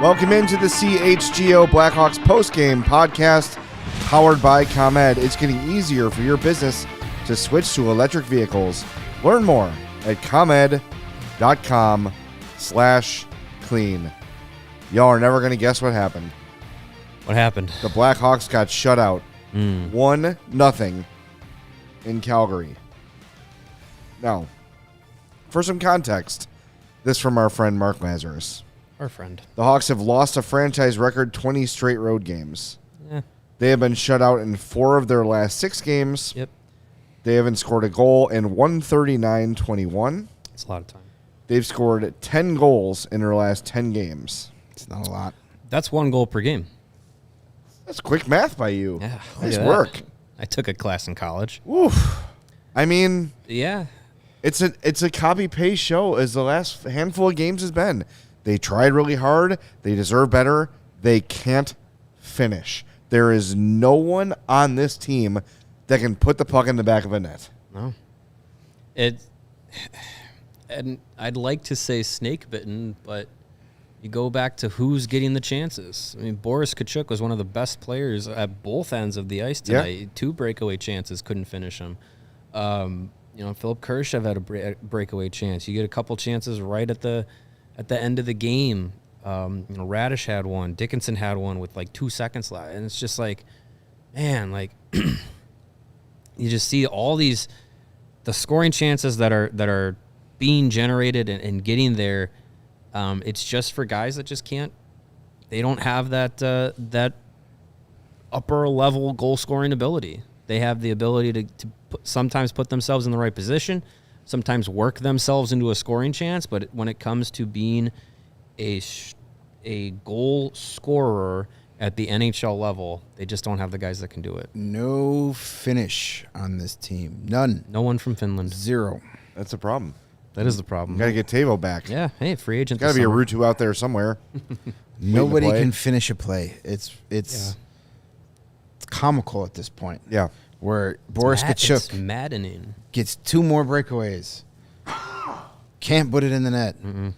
Welcome into the CHGO Blackhawks Postgame Podcast, powered by ComEd. It's getting easier for your business to switch to electric vehicles. Learn more at comed.com/clean. Y'all are never going to guess what happened. What happened? The Blackhawks got shut out 1-0 in Calgary. Now, for some context, this from our friend Mark Lazarus. Our friend. The Hawks have lost a franchise record 20 straight road games. Yeah. They have been shut out in 4 of their last 6 games. Yep. They haven't scored a goal in 139-21. It's a lot of time. They've scored 10 goals in their last 10 games. It's not a lot. That's 1 goal per game. That's quick math by you. Yeah. Nice work. I took a class in college. Oof. I mean, yeah. It's a copy-paste show as the last handful of games has been. They tried really hard. They deserve better. They can't finish. There is no one on this team that can put the puck in the back of a net. No. And I'd like to say snake bitten, but you go back to who's getting the chances. I mean, Boris Kachuk was one of the best players at both ends of the ice tonight. Yeah. 2 breakaway chances, couldn't finish them. Philip Kurashev had a breakaway chance. You get a couple chances right at the end of the game. Radish had one. Dickinson had one with like 2 seconds left. And it's just like, man, like you just see all the scoring chances that are being generated and getting there. It's just for guys that just can't. They don't have that upper level goal scoring ability. They have the ability to sometimes put themselves in the right position, sometimes work themselves into a scoring chance, but when it comes to being a goal scorer at the NHL level, they just don't have the guys that can do it. No finish on this team. None. No one from Finland. 0. That's a problem. That is the problem. Got to get Tavo back. Yeah. Hey, free agent. Got to be a Rutu out there somewhere. Nobody can finish a play. It's comical at this point. Yeah. Where Boris Kachuk it's maddening. Gets 2 more breakaways. Can't put it in the net. Mm-mm.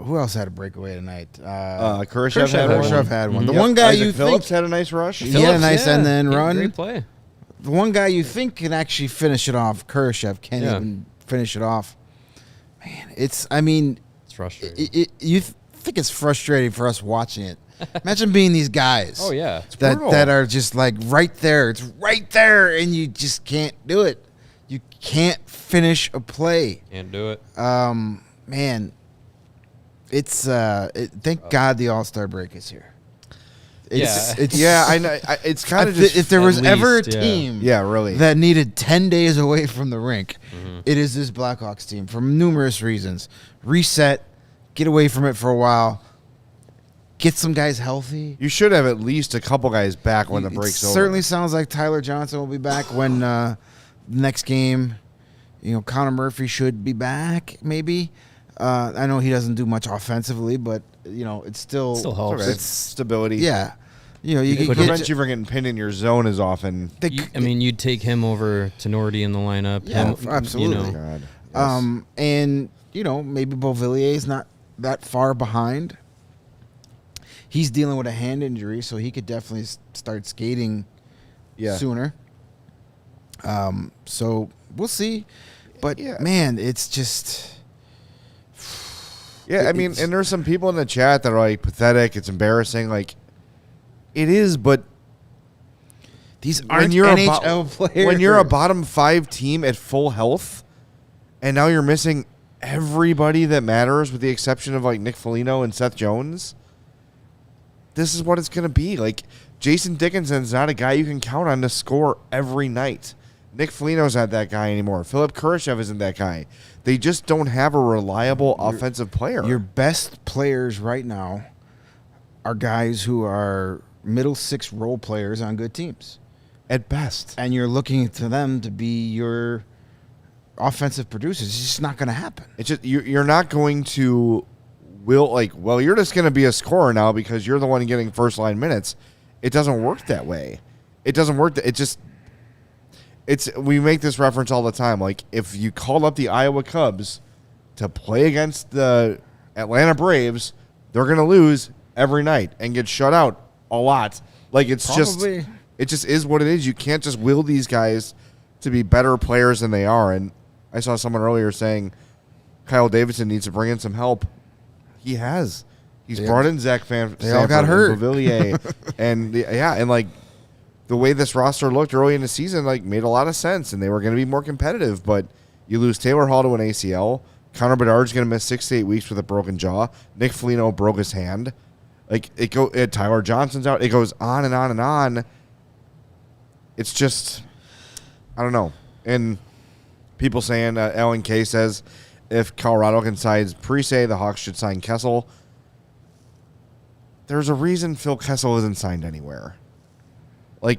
Who else had a breakaway tonight? Kurashev had one. The one guy Isaac you Phillips think had a nice rush. He had a nice end then run. Great play. The one guy you think can actually finish it off, Kurashev, can't even finish it off. Man, it's frustrating. You think it's frustrating for us watching it. Imagine being these guys. Oh, yeah. That are just like right there. It's right there, and you just can't do it. You can't finish a play. Can't do it. Man, it's thank God the All-Star break is here. I know. It's kind of just if there was ever a team, really, that needed 10 days away from the rink, it is this Blackhawks team for numerous reasons. Reset, get away from it for a while, get some guys healthy. You should have at least a couple guys back when the break's over. Certainly sounds like Tyler Johnson will be back when next game. Connor Murphy should be back. Maybe. I know he doesn't do much offensively, but it still helps. Okay. It's stability. Yeah. You prevent you from getting pinned in your zone as often. You'd take him over Tenorti in the lineup. Yeah, absolutely. God, yes. And maybe Beauvillier is not that far behind. He's dealing with a hand injury, so he could definitely start skating sooner. So we'll see. But, man, it's just... Yeah, and there's some people in the chat that are like, pathetic, it's embarrassing. Like, it is, but... These aren't NHL players. When you're a bottom 5 team at full health, and now you're missing everybody that matters with the exception of, like, Nick Foligno and Seth Jones, this is what it's going to be. Like, Jason Dickinson's not a guy you can count on to score every night. Nick Foligno's not that guy anymore. Philip Kurashev isn't that guy. They just don't have a reliable offensive player. Your best players right now are guys who are middle six role players on good teams. At best. And you're looking to them to be your offensive producers. It's just not going to happen. It's just you're not going to you're just going to be a scorer now because you're the one getting first line minutes. It doesn't work that way. It doesn't work. We make this reference all the time. Like, if you called up the Iowa Cubs to play against the Atlanta Braves, they're going to lose every night and get shut out a lot. Like, it just is what it is. You can't just will these guys to be better players than they are. And I saw someone earlier saying Kyle Davidson needs to bring in some help. He has. He's brought in Zach They all got hurt. Villiers, and the way this roster looked early in the season, made a lot of sense, and they were going to be more competitive. But you lose Taylor Hall to an ACL. Connor Bedard's going to miss 6 to 8 weeks with a broken jaw. Nick Foligno broke his hand. Tyler Johnson's out. It goes on and on and on. It's just, I don't know. And people saying, Alan Kay says, if Colorado can sign Parise, the Hawks should sign Kessel. There's a reason Phil Kessel isn't signed anywhere. You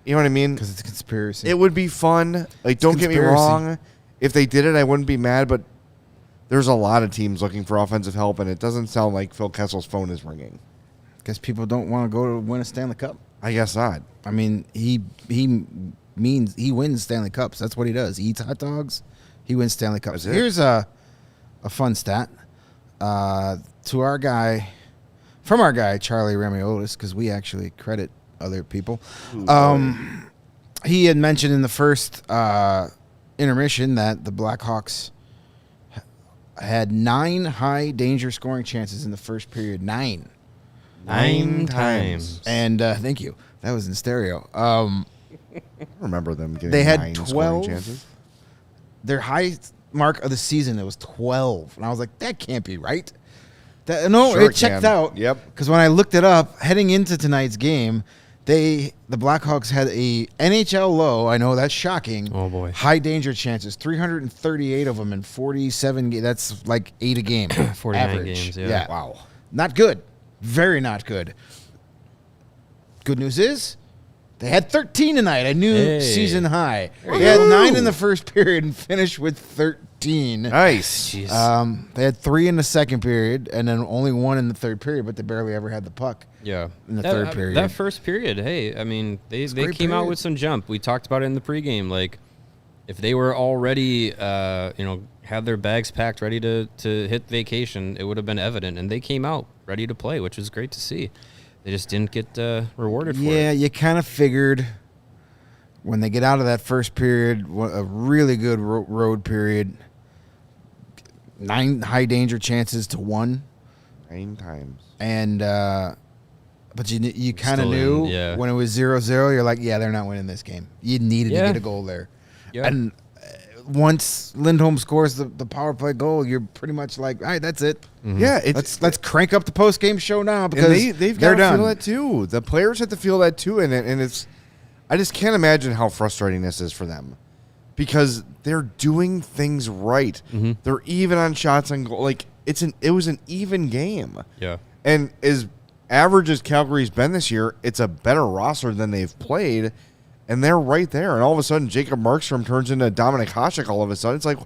know what I mean? Because it's a conspiracy. It would be fun. Don't get me wrong. If they did it, I wouldn't be mad, but there's a lot of teams looking for offensive help, and it doesn't sound like Phil Kessel's phone is ringing. Guess people don't want to go to win a Stanley Cup. I guess not. I mean, he wins Stanley Cups. That's what he does. He eats hot dogs. He wins Stanley Cups. Here's a fun stat from our guy Charlie Ramiotis, because we actually credit other people. He had mentioned in the first intermission that the Blackhawks had 9 high danger scoring chances in the first period. 9 times. And thank you. That was in stereo. I remember them getting they had 9 12 scoring chances. Their highest mark of the season, it was 12. And I was like, that can't be right. It checked out. Yep. Because when I looked it up, heading into tonight's game, the Blackhawks had a NHL low. I know that's shocking. Oh boy. High danger chances, 338 of them in 47 games. That's like 8 a game. 49 average. games. Yeah. Wow. Not good. Very not good. Good news is they had 13 tonight. A new season high. They had 9 in the first period and finished with 13. Nice. Jeez. They had 3 in the second period and then only 1 in the third period, but they barely ever had the puck. Yeah. In the third period. That first period, hey, I mean, they came out with some jump. We talked about it in the pregame. If they were already, had their bags packed, ready to hit vacation, it would have been evident. And they came out ready to play, which was great to see. They just didn't get rewarded for it. Yeah, you kind of figured when they get out of that first period, a really good road period, 9 high danger chances to 1. 9 times. And but you kind of knew when it was 0-0, you're like, yeah, they're not winning this game. You needed to get a goal there. Yeah. And once Lindholm scores the power play goal, you're pretty much like, all right, that's it. Mm-hmm. Yeah, let's crank up the post game show now because they've got to feel that too. The players have to feel that too, and it's. I just can't imagine how frustrating this is for them, because they're doing things right. Mm-hmm. They're even on shots on goal. It was an even game. Yeah, and as average as Calgary's been this year, it's a better roster than they've played. And they're right there. And all of a sudden, Jacob Markstrom turns into Dominic Hasek all of a sudden. It's like,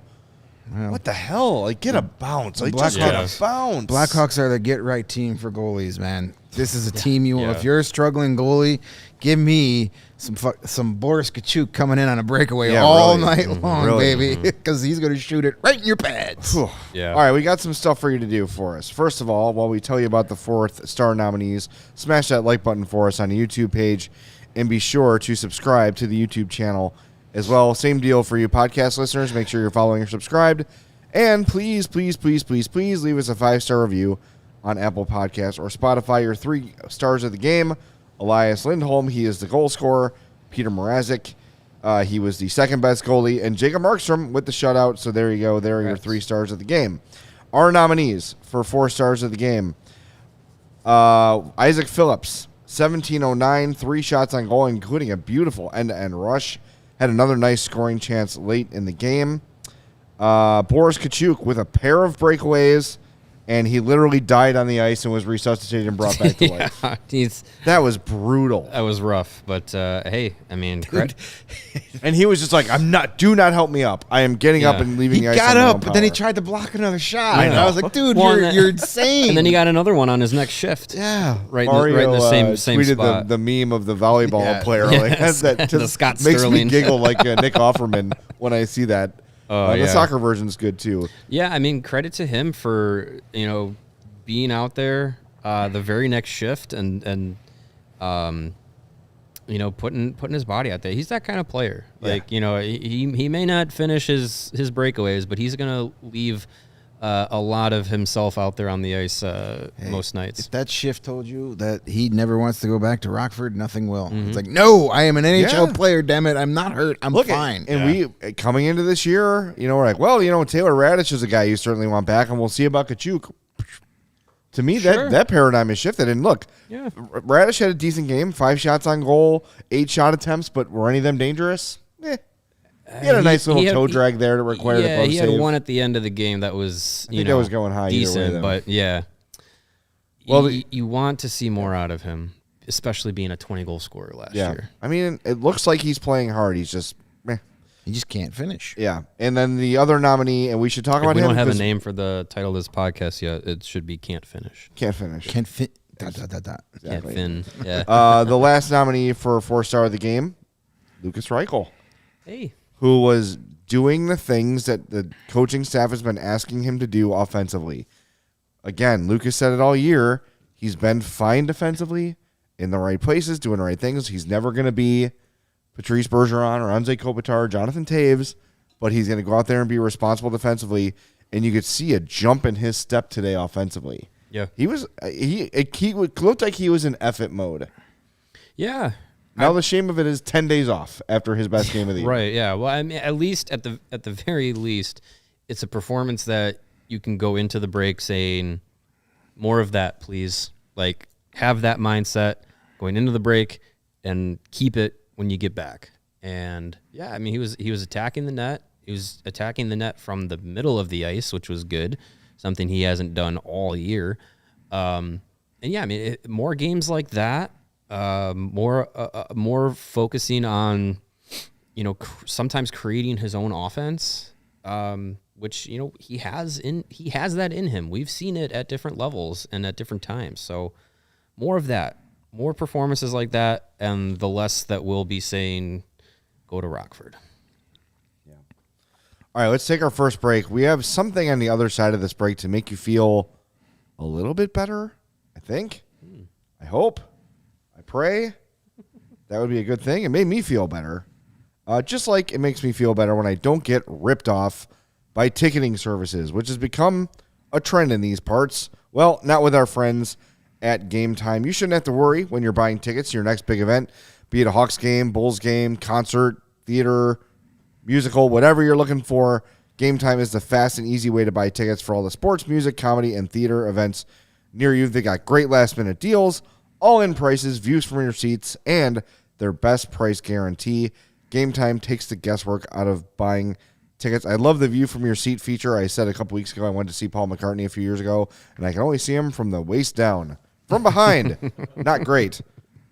what the hell? Get a bounce. Just get a bounce. Blackhawks are the get-right team for goalies, man. This is a team you want. If you're a struggling goalie, give me some Boris Kachuk coming in on a breakaway all night long, baby, because he's going to shoot it right in your pads. Yeah. All right, we got some stuff for you to do for us. First of all, while we tell you about the 4th star nominees, smash that like button for us on the YouTube page. And be sure to subscribe to the YouTube channel as well. Same deal for you podcast listeners. Make sure you're following or subscribed. And please, please, please, please, please leave us a 5-star review on Apple Podcasts or Spotify. Your 3 stars of the game, Elias Lindholm. He is the goal scorer. Petr Mrazek. He was the second best goalie. And Jacob Markstrom with the shutout. So there you go. There are your 3 stars of the game. Our nominees for 4 stars of the game. Isaac Phillips. 1709, 3 shots on goal, including a beautiful end-to-end rush. had another nice scoring chance late in the game. Boris Kachuk with a pair of breakaways, and he literally died on the ice and was resuscitated and brought back to life. That was brutal. That was rough, but hey, I mean, and he was just like, do not help me up. I am getting up and leaving the ice. He got up, but then he tried to block another shot. I know. I was like, dude, you're insane. And then he got another one on his next shift. Yeah. Right Mario, in the same tweeted spot. The meme of the volleyball player. Yes. Like, that just The Scott makes Sterling. me giggle like Nick Offerman when I see that. The soccer version's good, too. Yeah, I mean, credit to him for, being out there the very next shift and putting his body out there. He's that kind of player. Like, he may not finish his breakaways, but he's going to leave a lot of himself out there on the ice most nights. If that shift told you that he never wants to go back to Rockford, nothing will. It's like, no, I am an NHL player, damn it. I'm not hurt. I'm fine. And we, coming into this year, we're like, well, Taylor Raddysh is a guy you certainly want back, and we'll see about Kachuk. To me, that paradigm has shifted. And look, Raddysh had a decent game, 5 shots on goal, 8 shot attempts, but were any of them dangerous? He had a nice little toe drag there to require the glove he save. had one at the end of the game that was, that was going high decent, either way, but yeah. Well, you want to see more out of him, especially being a 20-goal scorer last year. I mean, it looks like he's playing hard. He's just, he just can't finich. Yeah. And then the other nominee, and we should talk about him. We don't have a name for the title of this podcast yet. It should be Can't Finish. Can't Finish. Can't fit. Exactly. Can't fin. Yeah. The last nominee for 4-star of the game, Lukas Reichel. Hey. Who was doing the things that the coaching staff has been asking him to do offensively. Again, Lucas said it all year. He's been fine defensively, in the right places, doing the right things. He's never going to be Patrice Bergeron or Anze Kopitar or Jonathan Toews, but he's going to go out there and be responsible defensively. And you could see a jump in his step today offensively. Yeah, he looked like he was in effort mode. Yeah. Now the shame of it is 10 days off after his best game of the year. Right. Yeah. Well, I mean, at least at the very least, it's a performance that you can go into the break saying, "More of that, please." Like, have that mindset going into the break and keep it when you get back. And yeah, I mean, he was attacking the net. He was attacking the net from the middle of the ice, which was good, something he hasn't done all year. And yeah, I mean, more games like that. More focusing on, sometimes creating his own offense, which he has that in him. We've seen it at different levels and at different times. So more of that, more performances like that, and the less that we'll be saying, go to Rockford. Yeah. All right, let's take our first break. We have something on the other side of this break to make you feel a little bit better. I think. I hope. Pray. That would be a good thing. It made me feel better. Just like it makes me feel better when I don't get ripped off by ticketing services, which has become a trend in these parts. Well, not with our friends at Game Time. You shouldn't have to worry when you're buying tickets to your next big event, be it a Hawks game, Bulls game, concert, theater, musical, whatever you're looking for. Game Time is the fast and easy way to buy tickets for all the sports, music, comedy, and theater events near you. They got great last-minute deals, all-in prices, views from your seats, and their best price guarantee. Game Time takes the guesswork out of buying tickets. I love the view from your seat feature. I said a couple weeks ago I went to see Paul McCartney a few years ago, and I can only see him from the waist down. From behind. Not great.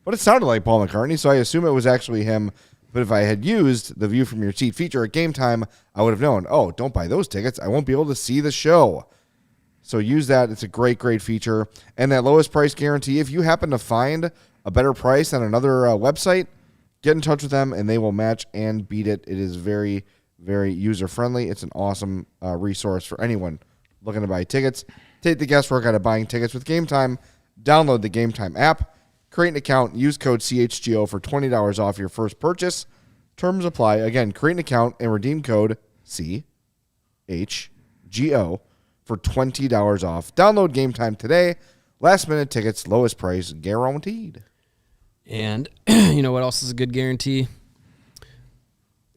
But it sounded like Paul McCartney, so I assume it was actually him. But if I had used the view from your seat feature at Game Time, I would have known, don't buy those tickets. I won't be able to see the show. So use that. It's a great, great feature. And that lowest price guarantee, if you happen to find a better price on another website, get in touch with them, and they will match and beat it. It is very, very user-friendly. It's an awesome resource for anyone looking to buy tickets. Take the guesswork out of buying tickets with Game Time. Download the Game Time app. Create an account. Use code CHGO for $20 off your first purchase. Terms apply. Again, create an account and redeem code CHGO for $20 off. Download Game Time today. Last minute tickets, lowest price guaranteed. And you know what else is a good guarantee?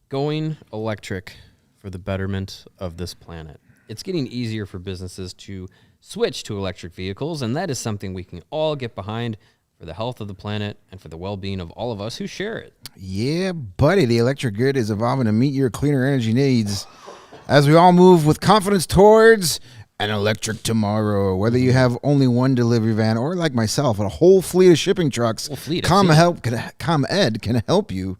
Going electric for the betterment of this planet. It's getting easier for businesses to switch to electric vehicles, and that is something we can all get behind. for the health of the planet, and for the well-being of all of us who share it. Yeah, buddy. The electric grid is evolving to meet your cleaner energy needs as we all move with confidence towards an electric tomorrow. Whether you have only one delivery van or, like myself, a whole fleet of shipping trucks, ComEd can help you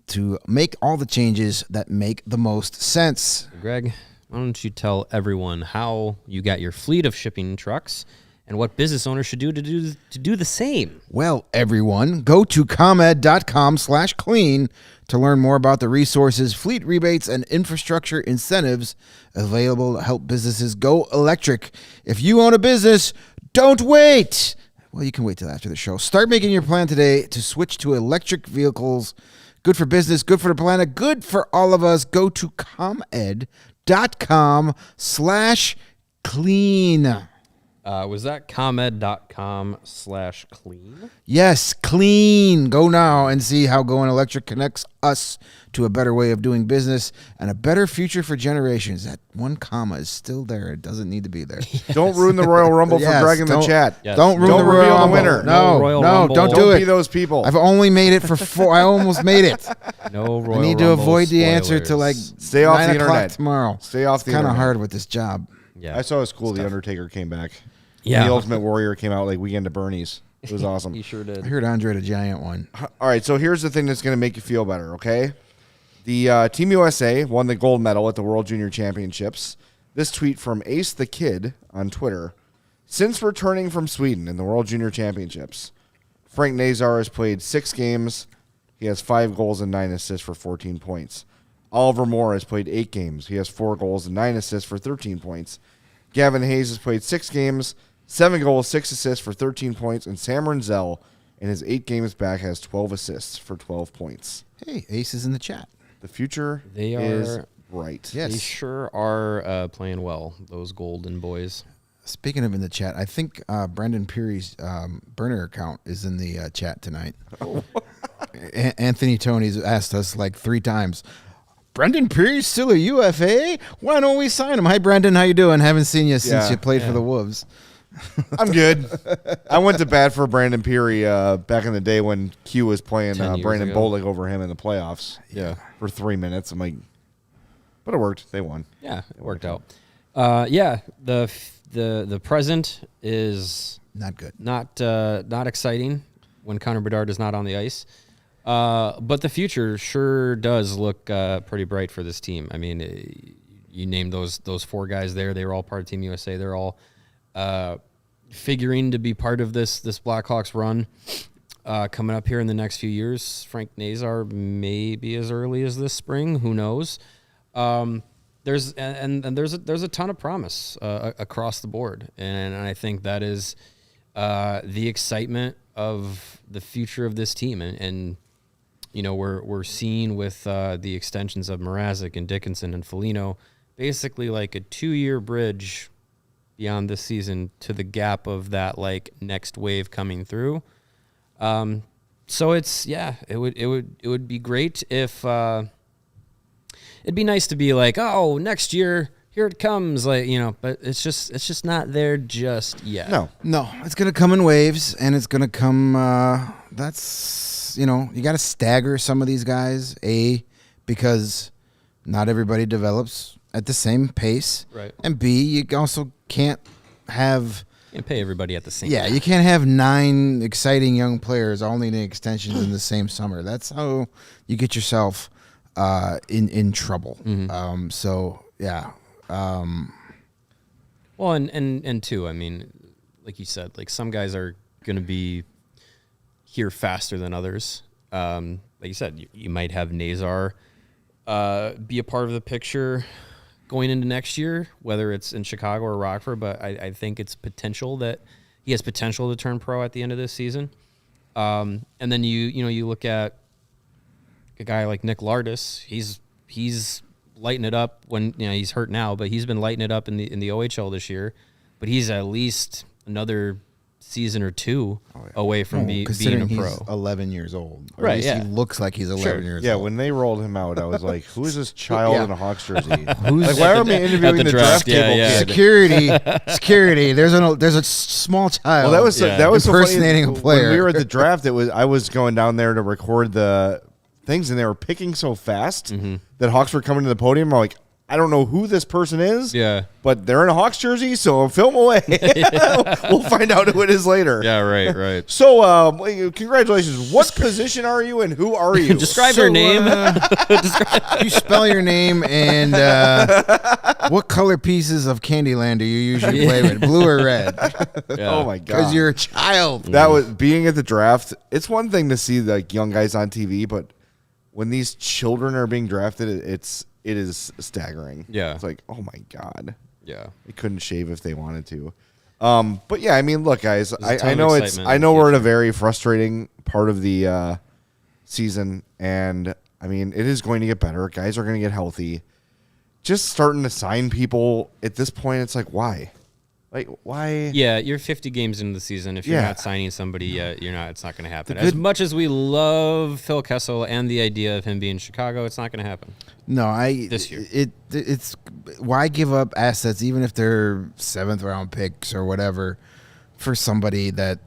to make all the changes that make the most sense. Greg, why don't you tell everyone how you got your fleet of shipping trucks and what business owners should do to do the same? Well, everyone, go to comed.com/clean to learn more about the resources, fleet rebates, and infrastructure incentives available to help businesses go electric. If you own a business, don't wait. Well, you can wait till after the show. Start making your plan today to switch to electric vehicles. Good for business, good for the planet, good for all of us. Go to comed.com/clean. Was that comed.com/clean? Yes, clean. Go now and see how going electric connects us to a better way of doing business and a better future for generations. That one comma is still there. It doesn't need to be there. Don't ruin the Royal Rumble for Greg in the chat. Yes. Don't ruin the reveal Royal the Rumble. winner. No, don't do Don't it. be those people. I've only made it for 4. I almost made it. No Royal I need to Rumble avoid the answer spoilers. till like Stay off 9 the o'clock internet. tomorrow. Stay off the It's kind of internet. hard with this job. Yeah. I saw it was cool. The Undertaker came back. Yeah. The Ultimate Warrior came out like Weekend at Bernie's. It was awesome. You sure I did. heard Andre the Giant one. All right, so here's the thing that's going to make you feel better, okay? The Team USA won the gold medal at the World Junior Championships. This tweet from Ace the Kid on Twitter. Since returning from Sweden in the World Junior Championships, Frank Nazar has played 6 games. He has 5 goals and 9 assists for 14 points. Oliver Moore has played 8 games. He has 4 goals and 9 assists for 13 points. Gavin Hayes has played 6 games, 7 goals, 6 assists for 13 points. And Sam Renzel, in his 8 games back, has 12 assists for 12 points. Hey, Ace is in the chat. The future They is are- bright. Yes. They sure are playing well, those golden boys. Speaking of in the chat, I think Brendan Peary's burner account is in the chat tonight. Anthony Tony's asked us like 3 times, Brendan Peary's still a UFA? Why don't we sign him? Hi, Brendan. How you doing? Haven't seen you since you played for the Wolves. I'm good. I went to bat for Brandon Peary back in the day when Q was playing 10 years Brandon ago. Bollig over him in the playoffs. Yeah. For 3 minutes. I'm like, but it worked. They won. Yeah, it worked out. The present is Not good. not exciting when Connor Bedard is not on the ice. But the future sure does look pretty bright for this team. I mean, you named those 4 guys there. They were all part of Team USA. They're all figuring to be part of this Blackhawks run coming up here in the next few years. Frank Nazar maybe as early as this spring. Who knows? There's a ton of promise across the board, and I think that is the excitement of the future of this team, and you know we're seeing with the extensions of Mrazek and Dickinson and Foligno, basically like a 2-year bridge beyond this season to the gap of that like next wave coming through. So it would be great if it'd be nice to be like, oh, next year here it comes, like, you know, but it's just not there just yet. No, it's going to come in waves, and it's going to come, that's, you know, you got to stagger some of these guys, because not everybody develops at the same pace. Right. And B, you also can't have... And pay everybody at the same Yeah, time. you can't have 9 exciting young players all needing extensions in the same summer. That's how you get yourself in trouble. Mm-hmm. So, yeah. Well, and two, I mean, like you said, like some guys are going to be here faster than others. Like you said, you might have Nazar be a part of the picture going into next year, whether it's in Chicago or Rockford, but I think it's potential that he has potential to turn pro at the end of this season. And then you look at a guy like Nick Lardis. He's lighting it up when, you know, he's hurt now, but he's been lighting it up in the OHL this year. But he's at least another season or two away from being a pro. He's 11 years old. Or Right, at least yeah. he looks like he's 11 years Yeah, old. when they rolled him out, I was like, who is this child Yeah. in a Hawks jersey? Who's Like, why are we interviewing the the draft, draft yeah, table yeah. kid? Security. There's a small child. Well, that was so impersonating funny. a player. When we were at the draft, I was going down there to record the things, and they were picking so fast that Hawks were coming to the podium. I'm like, I don't know who this person is. Yeah. But they're in a Hawks jersey, so film away. We'll find out who it is later. Yeah, right. So, congratulations. What position are you, and who are you? Describe your name. You spell your name and what color pieces of Candyland do you usually play with, blue or red? Oh my god! Because you're a child. That was being at the draft. It's one thing to see like young guys on TV, but when these children are being drafted, it is staggering. Yeah. It's like, oh my god. Yeah. They couldn't shave if they wanted to. But yeah, I mean, look, guys, a ton I of know excitement I in know the we're at a future. very frustrating part of the season, and I mean, it is going to get better. Guys are going to get healthy. Just starting to sign people at this point, it's like, why? Like, why? Yeah, you're 50 games into the season. If you're Yeah. not signing somebody yet, you're not. It's not going to happen. The As good- much as we love Phil Kessel and the idea of him being in Chicago, it's not going to happen. No, This year. It's why give up assets, even if they're 7th round picks or whatever, for somebody that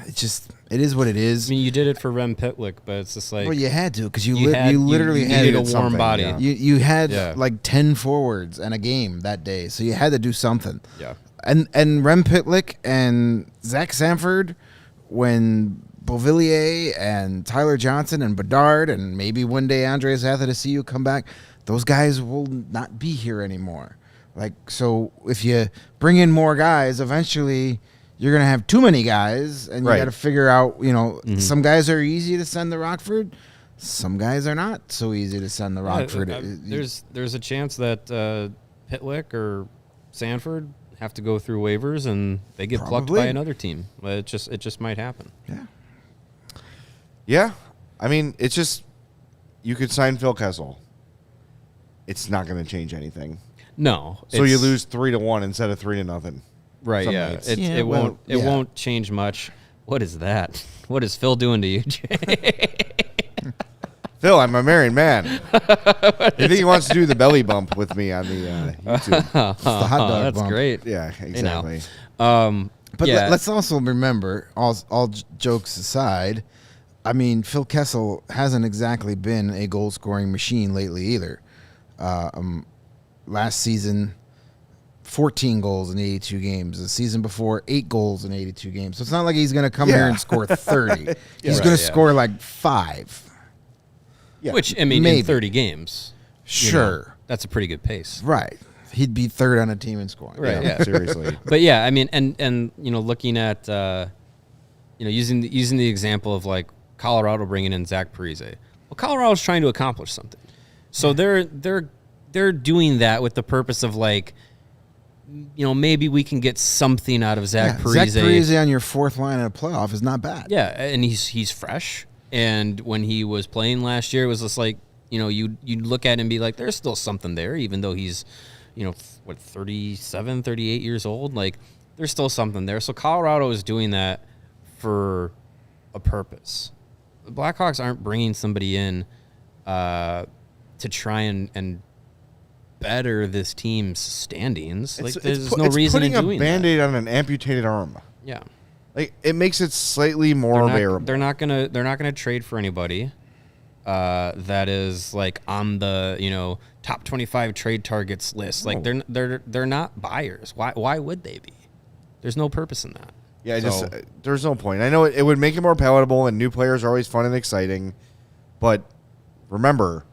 it is what it is. I mean, you did it for Rem Pitlick, but it's just like Well, you had to because you you literally had needed a warm something, body. yeah. you had Yeah. like 10 forwards and a game that day, so you had to do something. Yeah. And Rem Pitlick and Zach Sanford, when Beauvillier and Tyler Johnson and Bedard and maybe one day Andreas Athanasiou come back, those guys will not be here anymore. Like, so if you bring in more guys, eventually you're going to have too many guys, and you Right. got to figure out, some guys are easy to send to Rockford. Some guys are not so easy to send to Rockford. There's a chance that Pitlick or Sanford have to go through waivers and they get plucked Probably. by another team. It just might happen. Yeah. Yeah, I mean, it's just you could sign Phil Kessel. It's not going to change anything. No. So you it's- lose 3-1 instead of 3-0. Right, some yeah. nights. It won't change much. What is that? What is Phil doing to you, Jay? Phil, I'm a married man. I think he wants to do the belly bump with me on the YouTube. the hot dog That's bump. great. Yeah, exactly. But yeah. let's also remember, all jokes aside, I mean, Phil Kessel hasn't exactly been a goal-scoring machine lately either. Last season, 14 goals in 82 games. The season before, 8 goals in 82 games. So it's not like he's going to come here Yeah. and score 30. He's Right, going to yeah. score like 5. Yeah. Which, I mean, Maybe. in 30 games. Sure. That's a pretty good pace. Right. He'd be third on a team in scoring. Right, yeah. Seriously. But yeah, I mean, and looking at using the example of like Colorado bringing in Zach Parise. Well, Colorado's trying to accomplish something, so they're doing that with the purpose of like, maybe we can get something out of Zach Parise. Zach Parise on your 4th line in a playoff is not bad. Yeah, and he's fresh. And when he was playing last year, it was just like you'd look at him and be like, there's still something there, even though he's 37, 38 years old. Like, there's still something there. So Colorado is doing that for a purpose. The Blackhawks aren't bringing somebody in to try and better this team's standings. Like, there's no reason in putting doing a Band-Aid on an amputated arm. that. Yeah. Like, it makes it slightly more bearable. They're not gonna trade for anybody that is like on the top 25 trade targets list. Like, they're not buyers. Why would they be? There's no purpose in that. Yeah, So- there's no point. I know it would make it more palatable, and new players are always fun and exciting. But remember,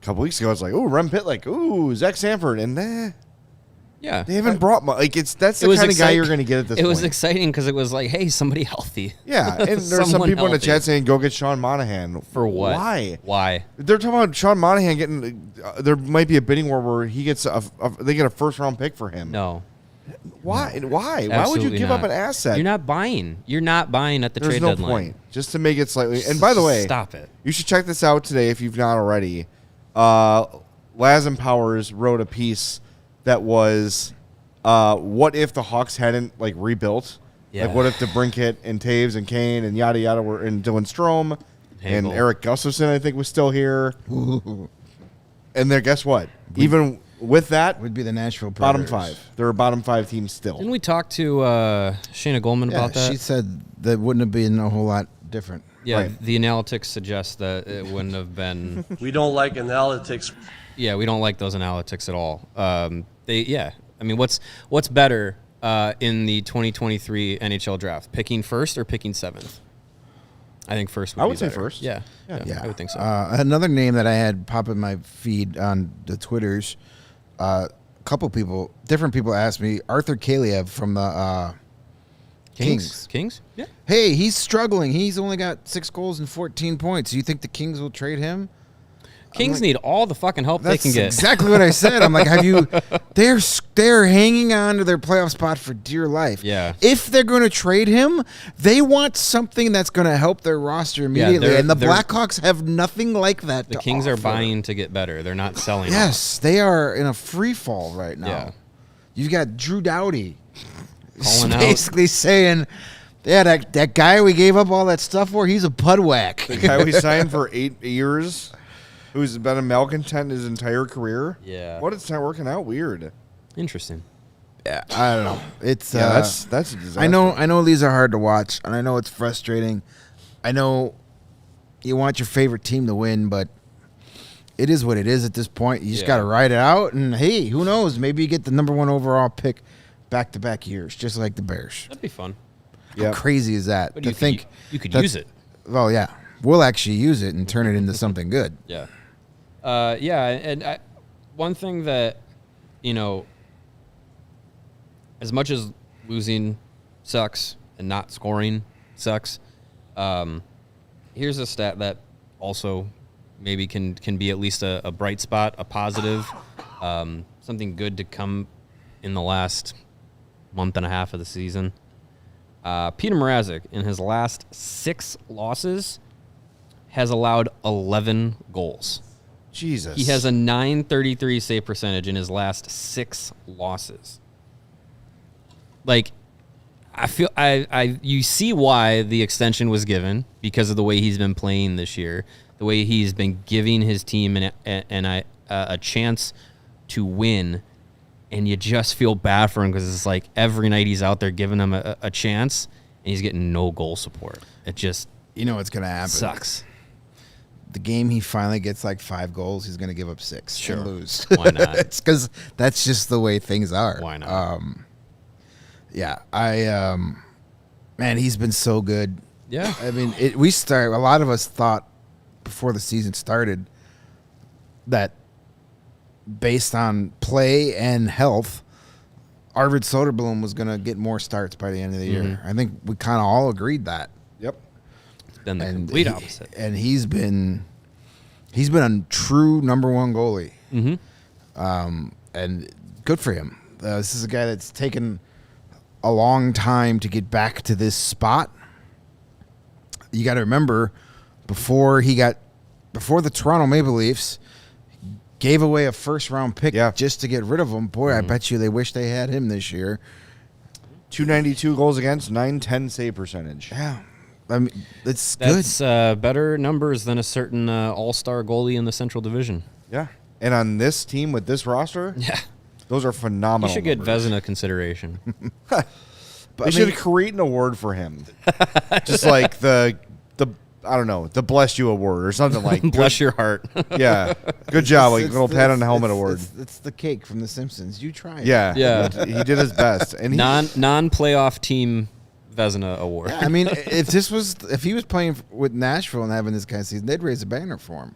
a couple weeks ago, it's like, ooh, Rem Pitlick, ooh, Zach Sanford, and Yeah, they haven't brought much. Like, that's the was kind of guy excite- you're going to get at this It point. was exciting because it was like, hey, somebody healthy. Yeah, and there's some Someone people in the healthy. chat saying, go get Sean Monahan. For what? Why? Why? They're talking about Sean Monahan getting. There might be a bidding war where he gets they get a 1st-round pick for him. No. Why? Why? Why would you Absolutely give up not. an asset? You're not buying. You're not buying at the There's trade no deadline. point. Just to make it slightly. And by the way, Stop it. you should check this out today if you've not already. Laz and Powers wrote a piece that was, what if the Hawks hadn't rebuilt Yeah. Like, what if DeBrincat and Taves and Kane and yada yada were and Dylan Strome and Eric Gustafson, I think, was still here. And then guess what? Even with that, Would be the Nashville bottom Predators. 5. They're a bottom 5 team still. Didn't we talk to Shayna Goldman Yeah, about that? she said that wouldn't have been a whole lot different. Yeah, Right. the analytics suggest that it wouldn't have been. We don't like analytics. Yeah, we don't like those analytics at all. I mean, what's better in the 2023 NHL draft? Picking first or picking 7th? I think first. I would say better. first. Yeah, Yeah, I would think so. Another name that I had pop in my feed on the Twitters, a couple people, different people asked me, Arthur Kaliev from the Kings. Kings? Yeah. Hey, he's struggling. He's only got 6 goals and 14 points. Do you think the Kings will trade him? Kings need all the fucking help they That's can get. exactly what I said. I'm like, have you? They're hanging on to their playoff spot for dear life. Yeah. If they're going to trade him, they want something that's going to help their roster immediately. they're- And the they're- Blackhawks have nothing like that. The Kings are buying to get better. They're not selling. Yes, they are in a free fall right now. Yeah. You've got Drew Doughty Calling out. basically saying, "Yeah, that guy we gave up all that stuff for, he's a pudwhack." The guy we signed for 8 years, who's been a malcontent his entire career. Yeah. What? It's not working out. Weird. Interesting. Yeah, I don't know. It's Yeah, that's a disaster. I know these are hard to watch, and I know it's frustrating. I know you want your favorite team to win, but it is what it is at this point. You just Yeah. got to ride it out, and hey, who knows? Maybe you get the number 1 overall pick back-to-back years, just like the Bears. That'd be fun. Yep. How crazy is that? But to think you could that's- use it. Well, yeah, we'll actually use it and turn it into something good. Yeah. And one thing that, as much as losing sucks and not scoring sucks, here's a stat that also maybe can be at least a bright spot, a positive, something good to come in the last month and a half of the season. Petr Mrazek, in his last 6 losses, has allowed 11 goals. Jesus. He has a .933 save percentage in his last 6 losses. Like, I feel you see why the extension was given because of the way he's been playing this year, the way he's been giving his team a chance to win, and you just feel bad for him because it's like every night he's out there giving them a chance, and he's getting no goal support. It just You know what's going to happen. sucks. The game he finally gets like 5 goals, he's going to give up 6 Sure. and lose. Why not? It's because that's just the way things are. Why not? Yeah, man, he's been so good. Yeah. I mean, a lot of us thought before the season started that based on play and health, Arvid Soderblom was going to get more starts by the end of the year. I think we kind of all agreed that. Yep. It's been the And complete opposite. And he's been a true number 1 goalie. And good for him. This is a guy that's taken a long time to get back to this spot. You got to remember, before the Toronto Maple Leafs gave away a first-round pick just to get rid of him. Boy, I bet you they wish they had him this year. 292 goals against, 910 save percentage. Yeah, I mean, it's good. That's better numbers than a certain all-star goalie in the Central Division. Yeah. And on this team with this roster, Yeah. those are phenomenal. You should get numbers. Vezina consideration. They should create an award for him. Just like the I don't know, the Bless You Award or something like Bless your heart. Yeah. Good job. Like a It's- little pat on the helmet it's- award. It's the cake from The Simpsons. You try it. Yeah. Yeah. He did his best. And he, Non-playoff team Vezina award. I mean, if he was playing with Nashville and having this kind of season, they'd raise a banner for him.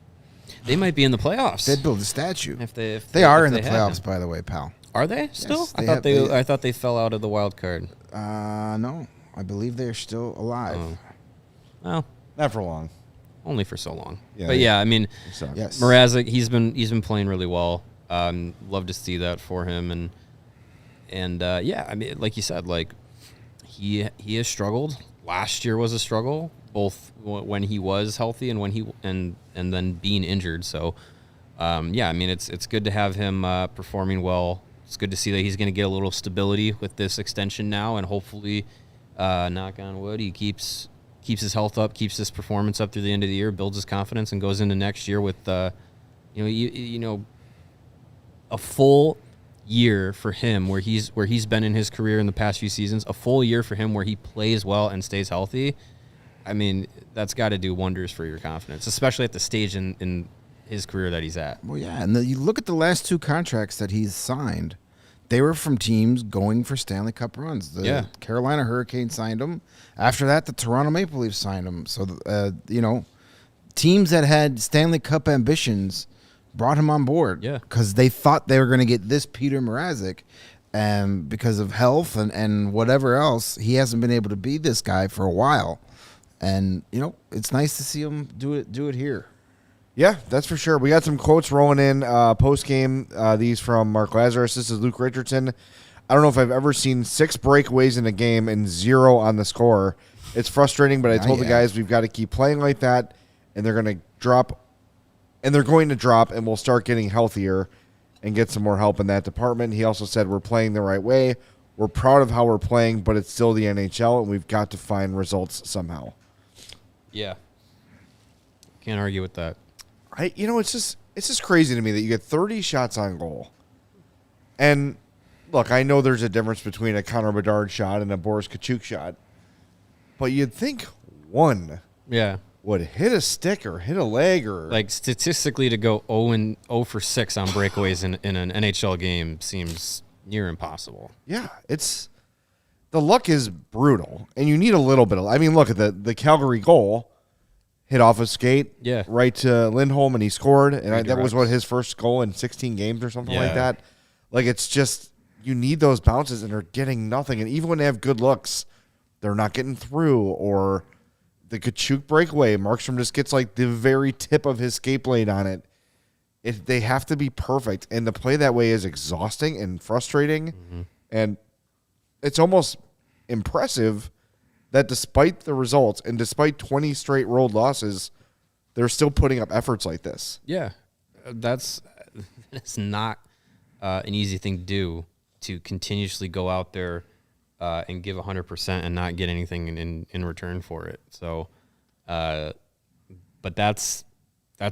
They might be in the playoffs. They'd build a statue. if they They are if in the they had playoffs, him. by the way, pal. Are they still? Yes, I thought they fell out of the wild card. No, I believe they're still alive. Oh. Well, not for long. only for so long. Yeah, But yeah, I mean, So. Yes. Mrazek, he's been playing really well. Love to see that for him, and yeah, I mean, like you said, like he has struggled. Last year was a struggle, both when he was healthy and when he and then being injured. So, yeah, I mean, it's good to have him performing well. It's good to see that he's going to get a little stability with this extension now, and hopefully Knock on wood. He keeps his health up, keeps his performance up through the end of the year, builds his confidence, and goes into next year with, a full year for him where he's been in his career in the past few seasons. A full year for him where he plays well and stays healthy. I mean, that's got to do wonders for your confidence, especially at the stage in his career that he's at. Well, yeah, and you look at the last 2 contracts that he's signed. They were from teams going for Stanley Cup runs. The Carolina Hurricanes signed him. After that, the Toronto Maple Leafs signed him. So, teams that had Stanley Cup ambitions brought him on board. Yeah. Because they thought they were going to get this Petr Mrazek. And because of health and whatever else, he hasn't been able to be this guy for a while. And, it's nice to see him do it here. Yeah, that's for sure. We got some quotes rolling in post-game. These from Mark Lazarus. This is Luke Richardson. I don't know if I've ever seen 6 breakaways in a game and 0 on the score. It's frustrating, but I told the guys we've got to keep playing like that, and they're going to drop, and we'll start getting healthier and get some more help in that department. He also said we're playing the right way. We're proud of how we're playing, but it's still the NHL, and we've got to find results somehow. Yeah. Can't argue with that. It's just crazy to me that you get 30 shots on goal. And look, I know there's a difference between a Connor Bedard shot and a Boris Kachuk shot, but you'd think one would hit a stick or hit a leg or like statistically to go 0 for 6 on breakaways in an NHL game seems near impossible. Yeah, the luck is brutal, and you need a little bit of. I mean, look at the Calgary goal. Hit off a skate, right to Lindholm, and he scored. And that was his first goal in 16 games or something like that. Like, it's just, you need those bounces, and they're getting nothing. And even when they have good looks, they're not getting through. Or the Kachuk breakaway, Markstrom just gets like the very tip of his skate blade on it. They have to be perfect, and to play that way is exhausting and frustrating. Mm-hmm. And it's almost impressive that despite the results and despite 20 straight road losses, they're still putting up efforts like this. Yeah, that's not an easy thing to do, to continuously go out there and give 100% and not get anything in return for it. So, but that's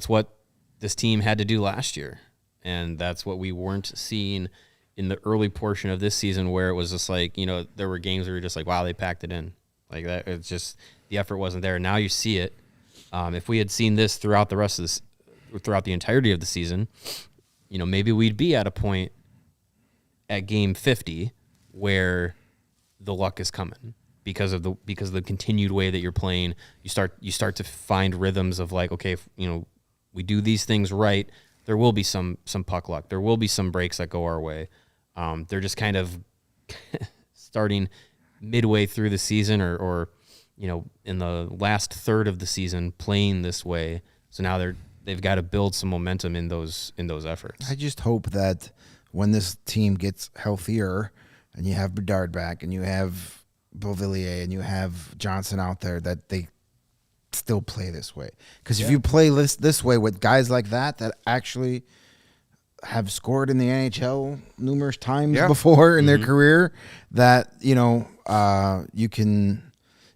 what this team had to do last year, and that's what we weren't seeing in the early portion of this season, where it was just like, there were games where you're just like, wow, they packed it in. Like that, it's just the effort wasn't there. Now you see it. If we had seen this throughout throughout the entirety of the season, maybe we'd be at a point at game 50 where the luck is coming because of the continued way that you're playing. You start to find rhythms of like, okay, if, we do these things right, there will be some puck luck. There will be some breaks that go our way. They're just kind of starting midway through the season or in the last third of the season playing this way. So now they've got to build some momentum in those efforts. I just hope that when this team gets healthier and you have Bedard back and you have Beauvillier and you have Johnson out there, that they still play this way. Because if you play this way with guys like that actually have scored in the NHL numerous times before in their career, that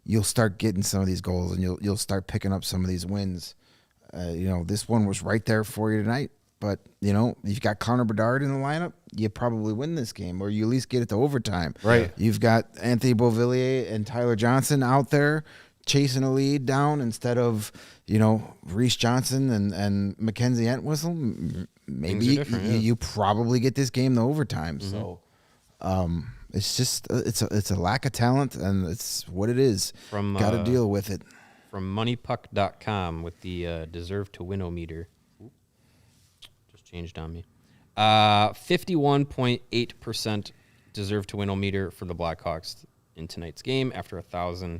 you'll start getting some of these goals and you'll start picking up some of these wins. This one was right there for you tonight, but you've got Connor Bedard in the lineup, you probably win this game, or you at least get it to overtime. Right. You've got Anthony Beauvillier and Tyler Johnson out there chasing a lead down instead of Reese Johnson and Mackenzie Entwistle. Maybe you probably get this game to overtime. Mm-hmm. So it's just it's a lack of talent, and it's what it is. Got to deal with it. From moneypuck.com with the deserve to win-o-meter. Just changed on me. 51.8% deserve to win-o-meter for the Blackhawks in tonight's game after 1,000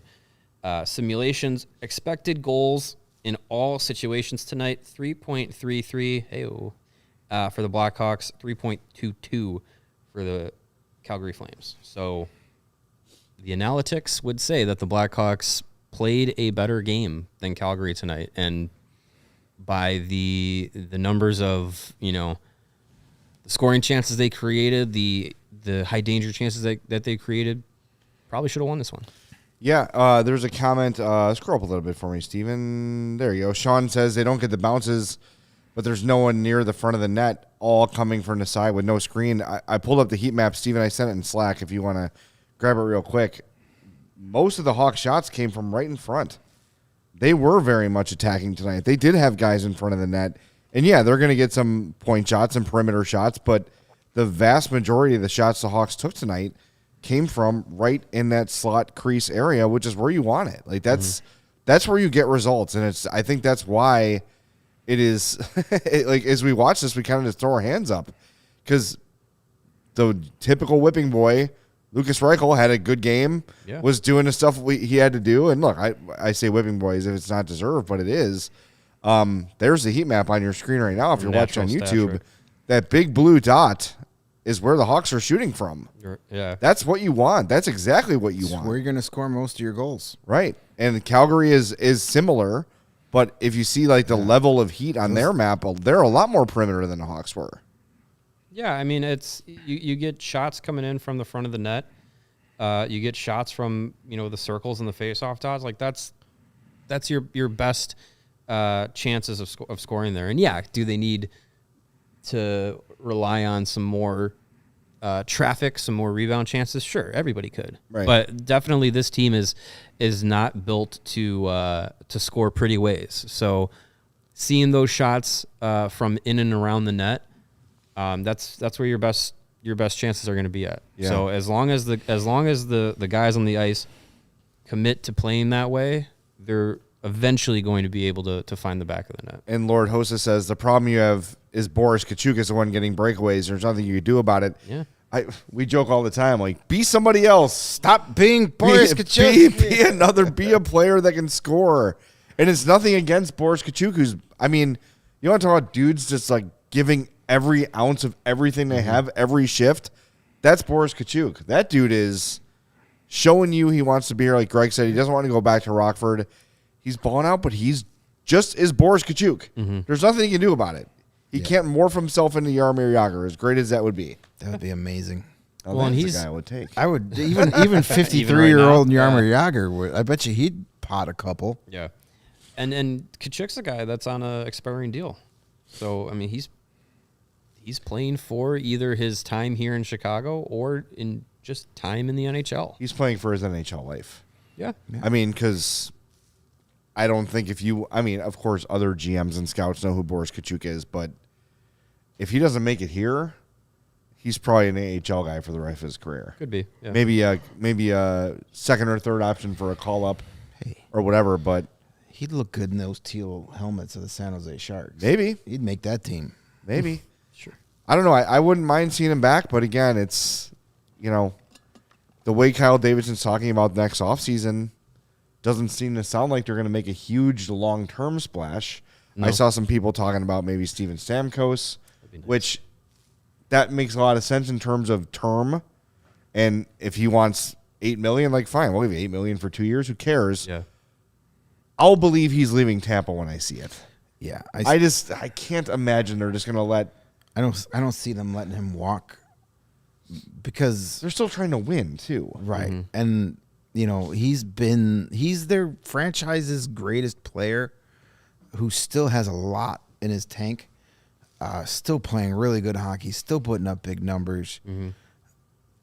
simulations. Expected goals in all situations tonight, 3.33. Hey-oh. For the Blackhawks, 3.22 for the Calgary Flames. So the analytics would say that the Blackhawks played a better game than Calgary tonight, and by the numbers of the scoring chances they created, the high danger chances that they created, probably should have won this one. Yeah, there's a comment. Scroll up a little bit for me, Steven. There you go. Sean says they don't get the bounces, but there's no one near the front of the net, all coming from the side with no screen. I pulled up the heat map, Steven. I sent it in Slack if you want to grab it real quick. Most of the Hawks shots came from right in front. They were very much attacking tonight. They did have guys in front of the net. And, yeah, they're going to get some point shots and perimeter shots, but the vast majority of the shots the Hawks took tonight came from right in that slot crease area, which is where you want it. Like, that's where you get results. And I think that's why it is, like, as we watch this, we kind of just throw our hands up. Because the typical whipping boy, Lucas Reichel, had a good game, was doing the stuff he had to do. And, look, I say whipping boy as if it's not deserved, but it is. There's the heat map on your screen right now if you're watching on YouTube. That big blue dot is where the Hawks are shooting from. Yeah. That's what you want. That's exactly what you want. Where you're going to score most of your goals. Right. And Calgary is similar, but if you see like the level of heat on their map, they're a lot more perimeter than the Hawks were. Yeah, I mean, it's you get shots coming in from the front of the net. You get shots from, the circles and the face-off dots. Like that's your best chances of scoring there. And yeah, do they need to rely on some more traffic, some more rebound chances? Sure, everybody could. Right. But definitely this team is not built to score pretty ways. So seeing those shots from in and around the net, that's where your best chances are going to be at. Yeah. So as long as the guys on the ice commit to playing that way, they're eventually going to be able to find the back of the net. And Lord Hossa says the problem you have is Boris Kachuk is the one getting breakaways. There's nothing you can do about it. Yeah. We joke all the time, like, be somebody else. Stop being Boris Kachuk. Be a player that can score. And it's nothing against Boris Kachuk, who's, I mean, you want to talk about dudes just like giving every ounce of everything they have every shift? That's Boris Kachuk. That dude is showing you he wants to be here. Like Greg said, he doesn't want to go back to Rockford. He's balling out, but he's just as Boris Kachuk. There's nothing he can do about it. He can't morph himself into Jaromir Jagr, as great as that would be. That would be amazing. Well, and that's he's the guy I would take. I would even 53-year-old Jaromir Jagr would. I bet you he'd pot a couple. Yeah. And Kachuk's a guy that's on an expiring deal. So, I mean, he's playing for either his time here in Chicago or in just time in the NHL. He's playing for his NHL life. Yeah. I mean, because I don't think of course, other GMs and scouts know who Boris Kachuk is, but if he doesn't make it here, he's probably an AHL guy for the rest of his career. Could be. Yeah. Maybe a second or third option for a call-up or whatever, but He'd look good in those teal helmets of the San Jose Sharks. maybe. He'd make that team. Maybe. Sure. I don't know. I wouldn't mind seeing him back, but again, it's, the way Kyle Davidson's talking about next offseason doesn't seem to sound like they're going to make a huge long-term splash. No. I saw some people talking about maybe Steven Stamkos, Nice. which that makes a lot of sense in terms of term. And if he wants $8 million, like, fine, we'll give you $8 million for 2 years. Who cares? Yeah. I'll believe he's leaving Tampa when I see it. Yeah, I can't imagine they're just going to let. I don't see them letting him walk because They're still trying to win too. right, and he's their franchise's greatest player, who still has a lot in his tank, still playing really good hockey, still putting up big numbers.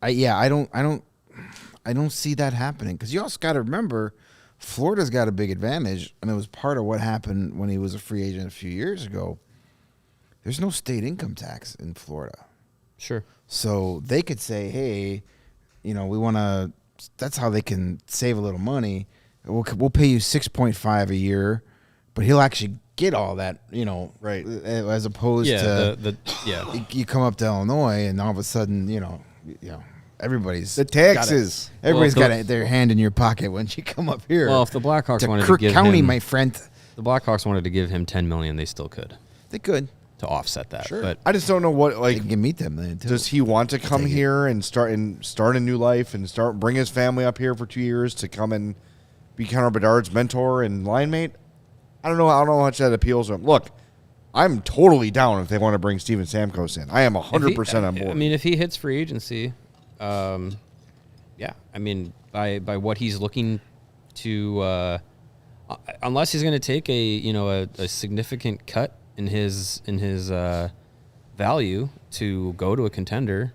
I don't see that happening because you also got to remember, Florida's got a big advantage, and it was part of what happened when he was a free agent a few years ago. There's no state income tax in Florida. Sure. So they could say, hey, we want to – that's how they can save a little money. We'll pay you $6.5 a year, but he'll actually get all that, Right. as opposed to you come up to Illinois and all of a sudden, everybody's The taxes. Everybody's got their hand in your pocket when you come up here. Well, if the Blackhawks to wanted Kirk to give County, him, my friend, the Blackhawks wanted to give him $10 million, they still could they could. to offset that. Sure. But I just don't know what They can meet them then too. does he want to come here and start a new life and bring his family up here for 2 years to come and be Connor Bedard's mentor and line mate? I don't know how much that appeals to him. Look, I'm totally down if they want to bring Steven Stamkos in. I am 100% on board. I mean, if he hits free agency, yeah, I mean, by what he's looking to unless he's going to take a significant cut in his value to go to a contender.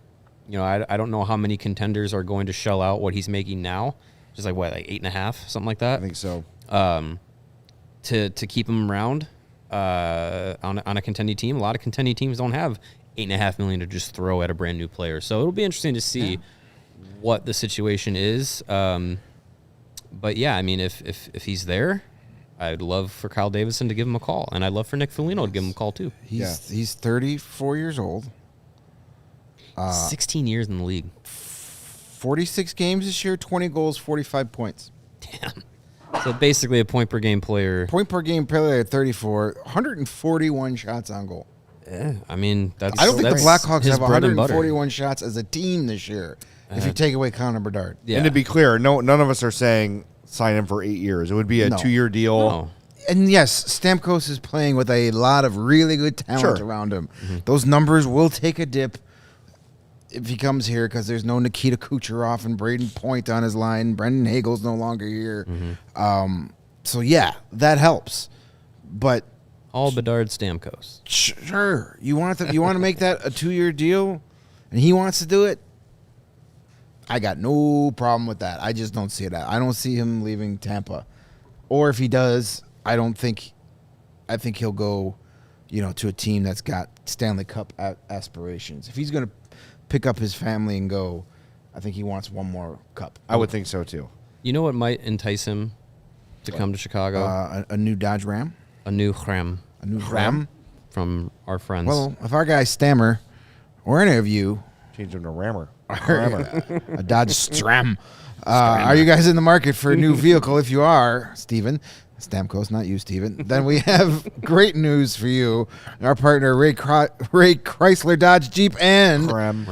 I don't know how many contenders are going to shell out what he's making now. Just like 8.5, something like that. I think so. To keep him around on a contending team. A lot of contending teams don't have $8.5 million to just throw at a brand new player. So it'll be interesting to see what the situation is. But yeah, I mean, if he's there, I'd love for Kyle Davidson to give him a call, and I'd love for Nick Foligno to give him a call too. He's 34 years old. 16 years in the league. 46 games this year, 20 goals, 45 points. Damn. So basically a point per game player. Point per game player at 34, 141 shots on goal. Yeah, I mean, that's. I don't think the Blackhawks have bread and butter. 141 shots as a team this year. If you take away Connor Bedard. Yeah. And to be clear, none of us are saying sign him for 8 years. It would be a 2-year deal. No. And yes, Stamkos is playing with a lot of really good talent around him. Mm-hmm. Those numbers will take a dip if he comes here because there's no Nikita Kucherov and Braden Point on his line. Brendan Hagel's no longer here. Mm-hmm. So, yeah, that helps. But all Bedard Stamkos. Sure. You want to make that a 2-year deal and he wants to do it? I got no problem with that. I just don't see it. I don't see him leaving Tampa. Or if he does, I think he'll go, to a team that's got Stanley Cup aspirations. If he's going to pick up his family and go, I think he wants one more cup. I would think so too. You know what might entice him to come to Chicago? A new Dodge Ram. A new Ram. A new Ram from our friends. Well, if our guy Stammer or any of you change him to Rammer. A Dodge Stram. Are you guys in the market for a new vehicle? If you are, Steven, Stamkos, not you, Steven, then we have great news for you. Our partner, Ray Chrysler Dodge Jeep and Ram.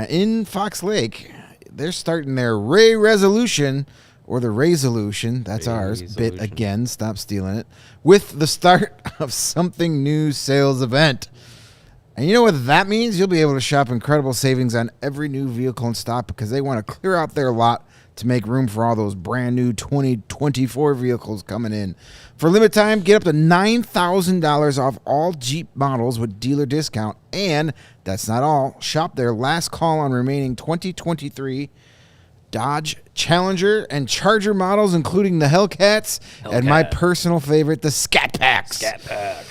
In Fox Lake, they're starting their Ray Resolution, or the Resolution, that's ours, bit again, stop stealing it, with the start of something new sales event. And you know what that means? You'll be able to shop incredible savings on every new vehicle in stock because they want to clear out their lot to make room for all those brand new 2024 vehicles coming in. For limited time, get up to $9,000 off all Jeep models with dealer discount. And that's not all. Shop their last call on remaining 2023 Dodge Challenger and Charger models, including the Hellcats and my personal favorite, the Scat Packs. Scat Pack.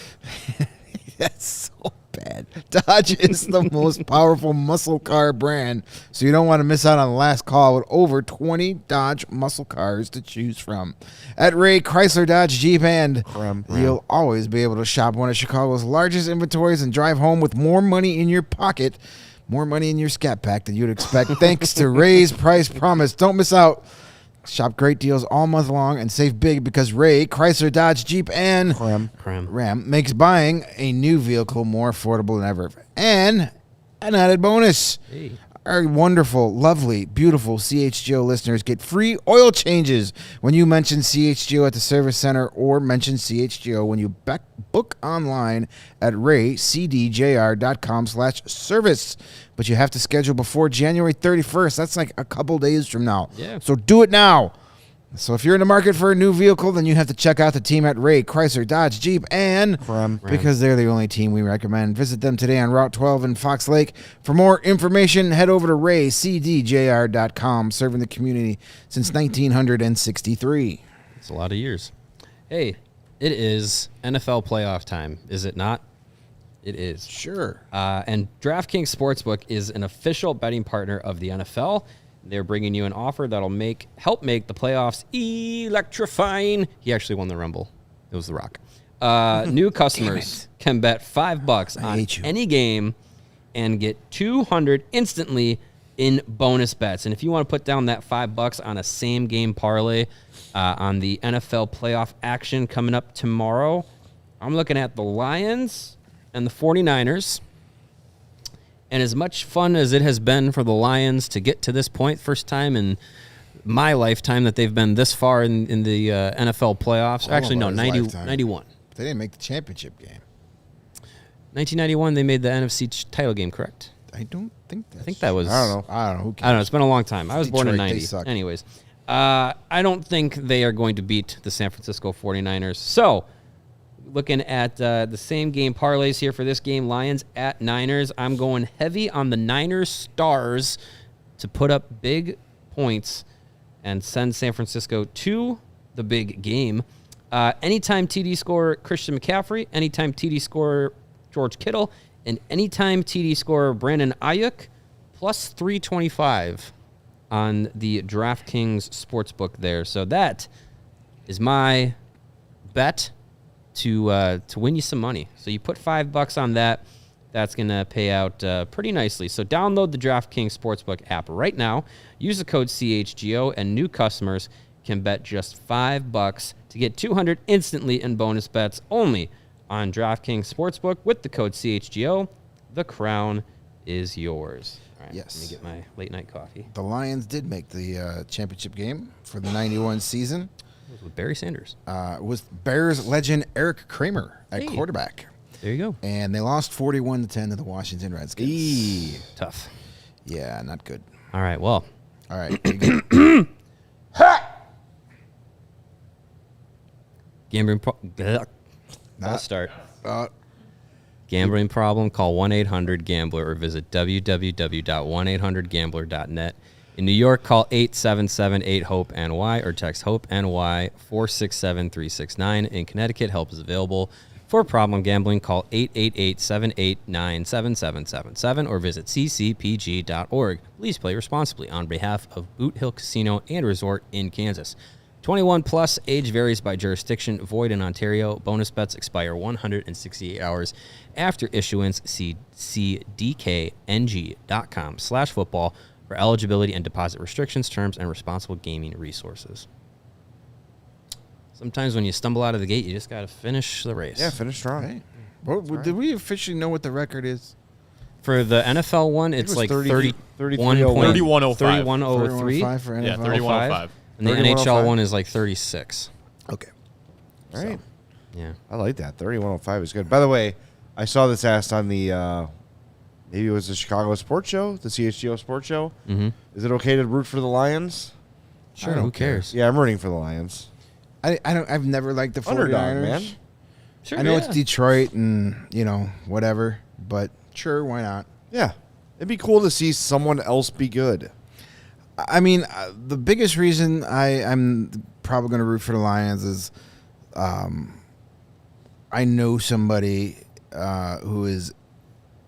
That's so bad. Dodge is the most powerful muscle car brand, so you don't want to miss out on the last call with over 20 Dodge muscle cars to choose from. At Ray Chrysler Dodge Jeep and you'll always be able to shop one of Chicago's largest inventories and drive home with more money in your pocket, more money in your Scat Pack than you'd expect thanks to Ray's price promise. Don't miss out. Shop great deals all month long and save big because Ray, Chrysler, Dodge, Jeep, and Ram makes buying a new vehicle more affordable than ever. And an added bonus. Hey. Our wonderful, lovely, beautiful CHGO listeners get free oil changes when you mention CHGO at the service center or mention CHGO when you book online at raycdjr.com/service. But you have to schedule before January 31st. That's like a couple days from now. Yeah. So do it now. So if you're in the market for a new vehicle, then you have to check out the team at Ray, Chrysler, Dodge, Jeep, and Ram. Because they're the only team we recommend. Visit them today on Route 12 in Fox Lake. For more information, head over to raycdjr.com, serving the community since 1963. It's a lot of years. Hey, it is NFL playoff time, is it not? It is. Sure. And DraftKings Sportsbook is an official betting partner of the NFL. They're bringing you an offer that'll help make the playoffs electrifying. He actually won the Rumble. It was The Rock. New customers can bet $5 on any game and get $200 instantly in bonus bets. And if you want to put down that $5 on a same game parlay on the NFL playoff action coming up tomorrow, I'm looking at the Lions and the 49ers. And as much fun as it has been for the Lions to get to this point, first time in my lifetime that they've been this far in the NFL playoffs. Actually, no, 91. They didn't make the championship game. 1991, they made the NFC title game, correct? I don't think that's... I think that was... I don't know. Who cares? I don't know. It's been a long time. I was born in Detroit, 90. they suck. Anyways, I don't think they are going to beat the San Francisco 49ers. So, looking at the same game parlays here for this game, Lions at Niners. I'm going heavy on the Niners stars to put up big points and send San Francisco to the big game. Anytime TD scorer Christian McCaffrey, anytime TD scorer George Kittle, and anytime TD scorer Brandon Ayuk, plus 325 on the DraftKings Sportsbook there. So that is my bet to win you some money. So you put $5 on that. That's going to pay out pretty nicely. So download the DraftKings Sportsbook app right now. Use the code CHGO, and new customers can bet just $5 to get $200 instantly in bonus bets only on DraftKings Sportsbook with the code CHGO. The crown is yours. All right, Yes. Let me get my late night coffee. The Lions did make the championship game for the 91 season. It was with Barry Sanders. With Bears legend Eric Kramer at Hey. quarterback. There you go. And they lost 41-10 to the Washington Redskins. Tough. Yeah, not good. All right, well. All right. Here you go. Gambling I'll start. Uh, Gambling problem? Call 1-800-GAMBLER or visit www.1800gambler.net. In New York, call 877-8-HOPE-NY or text HOPE-NY 467-369. In Connecticut, help is available. For problem gambling, call 888-789-7777 or visit ccpg.org. Please play responsibly on behalf of Boot Hill Casino and Resort in Kansas. 21 plus, age varies by jurisdiction, void in Ontario. Bonus bets expire 168 hours after issuance. See cdkng.com/football for eligibility and deposit restrictions, terms, and responsible gaming resources. Sometimes when you stumble out of the gate, you just got to finish the race. Yeah, finish strong. Right. Did we officially know what the record is? For the NFL one, it's was like 30 31.03. 3105 for NFL. Yeah, 3105. And the 31.05. NHL one is like 36. Okay. All right. Yeah. I like that. 3105 is good. By the way, I saw this asked on the, maybe it was the Chicago Sports Show, the CHGO Sports Show. Mm-hmm. Is it okay to root for the Lions? Sure. don't Who cares? Yeah, I'm rooting for the Lions. I've never liked the 49ers. Underdog, man. Sure. I know yeah. it's Detroit and, whatever, but sure, why not? Yeah. It'd be cool to see someone else be good. I mean, the biggest reason I'm probably going to root for the Lions is I know somebody who is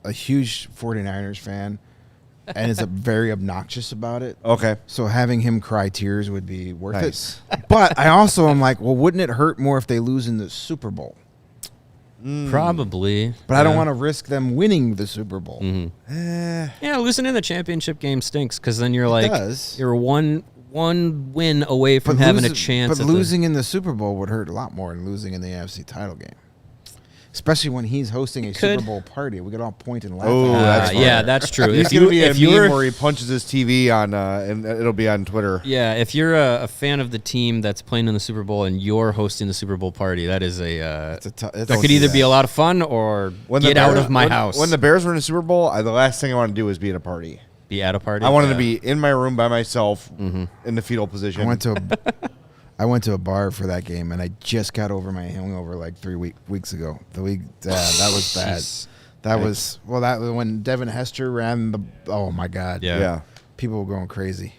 a huge 49ers fan and is very obnoxious about it. Okay. So having him cry tears would be worth Nice. it. But I also am like, well, wouldn't it hurt more if they lose in the Super Bowl? Probably. But I don't want to risk them winning the Super Bowl. Yeah, losing in the championship game stinks because then you're like does. you're one win away from having a chance. But losing in the Super Bowl would hurt a lot more than losing in the AFC title game. Especially when he's hosting a could. Super Bowl party. We could all point and laugh. Oh, at him. that's funny. yeah, that's true. He's if going to be a if you meme were, where he punches his TV on, and it'll be on Twitter. yeah, if you're a fan of the team that's playing in the Super Bowl and you're hosting the Super Bowl party, that is that could either be a lot of fun or get out of my house. When the Bears were in the Super Bowl, the last thing I want to do is be at a party. Be at a party. I wanted Yeah. to be in my room by myself in the fetal position. I went to a bar for that game, and I just got over my hangover like 3 weeks ago. That was bad. Jeez. That was when Devin Hester ran the. Oh my God! Yeah. People were going crazy.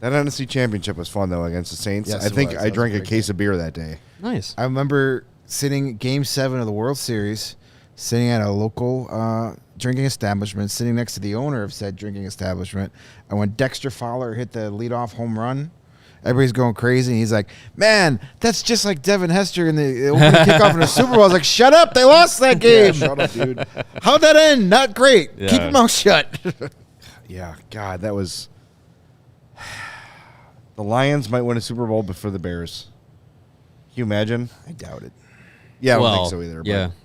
That NFC Championship was fun, though, against the Saints. Yes, I it think was. I That was drank a a great case of beer that day. Nice. I remember sitting Game 7 of the World Series, sitting at a local drinking establishment, sitting next to the owner of said drinking establishment. And when Dexter Fowler hit the leadoff home run, everybody's going crazy. And he's like, "Man, that's just like Devin Hester in the opening kickoff in the Super Bowl." I was like, "Shut up! They lost that game. Shut up, dude. How'd that end? Not great. Yeah. Keep your mouth shut." Yeah, God, that was... The Lions might win a Super Bowl before the Bears. Can you imagine? I doubt it. Yeah, I don't well, think so either. Yeah. But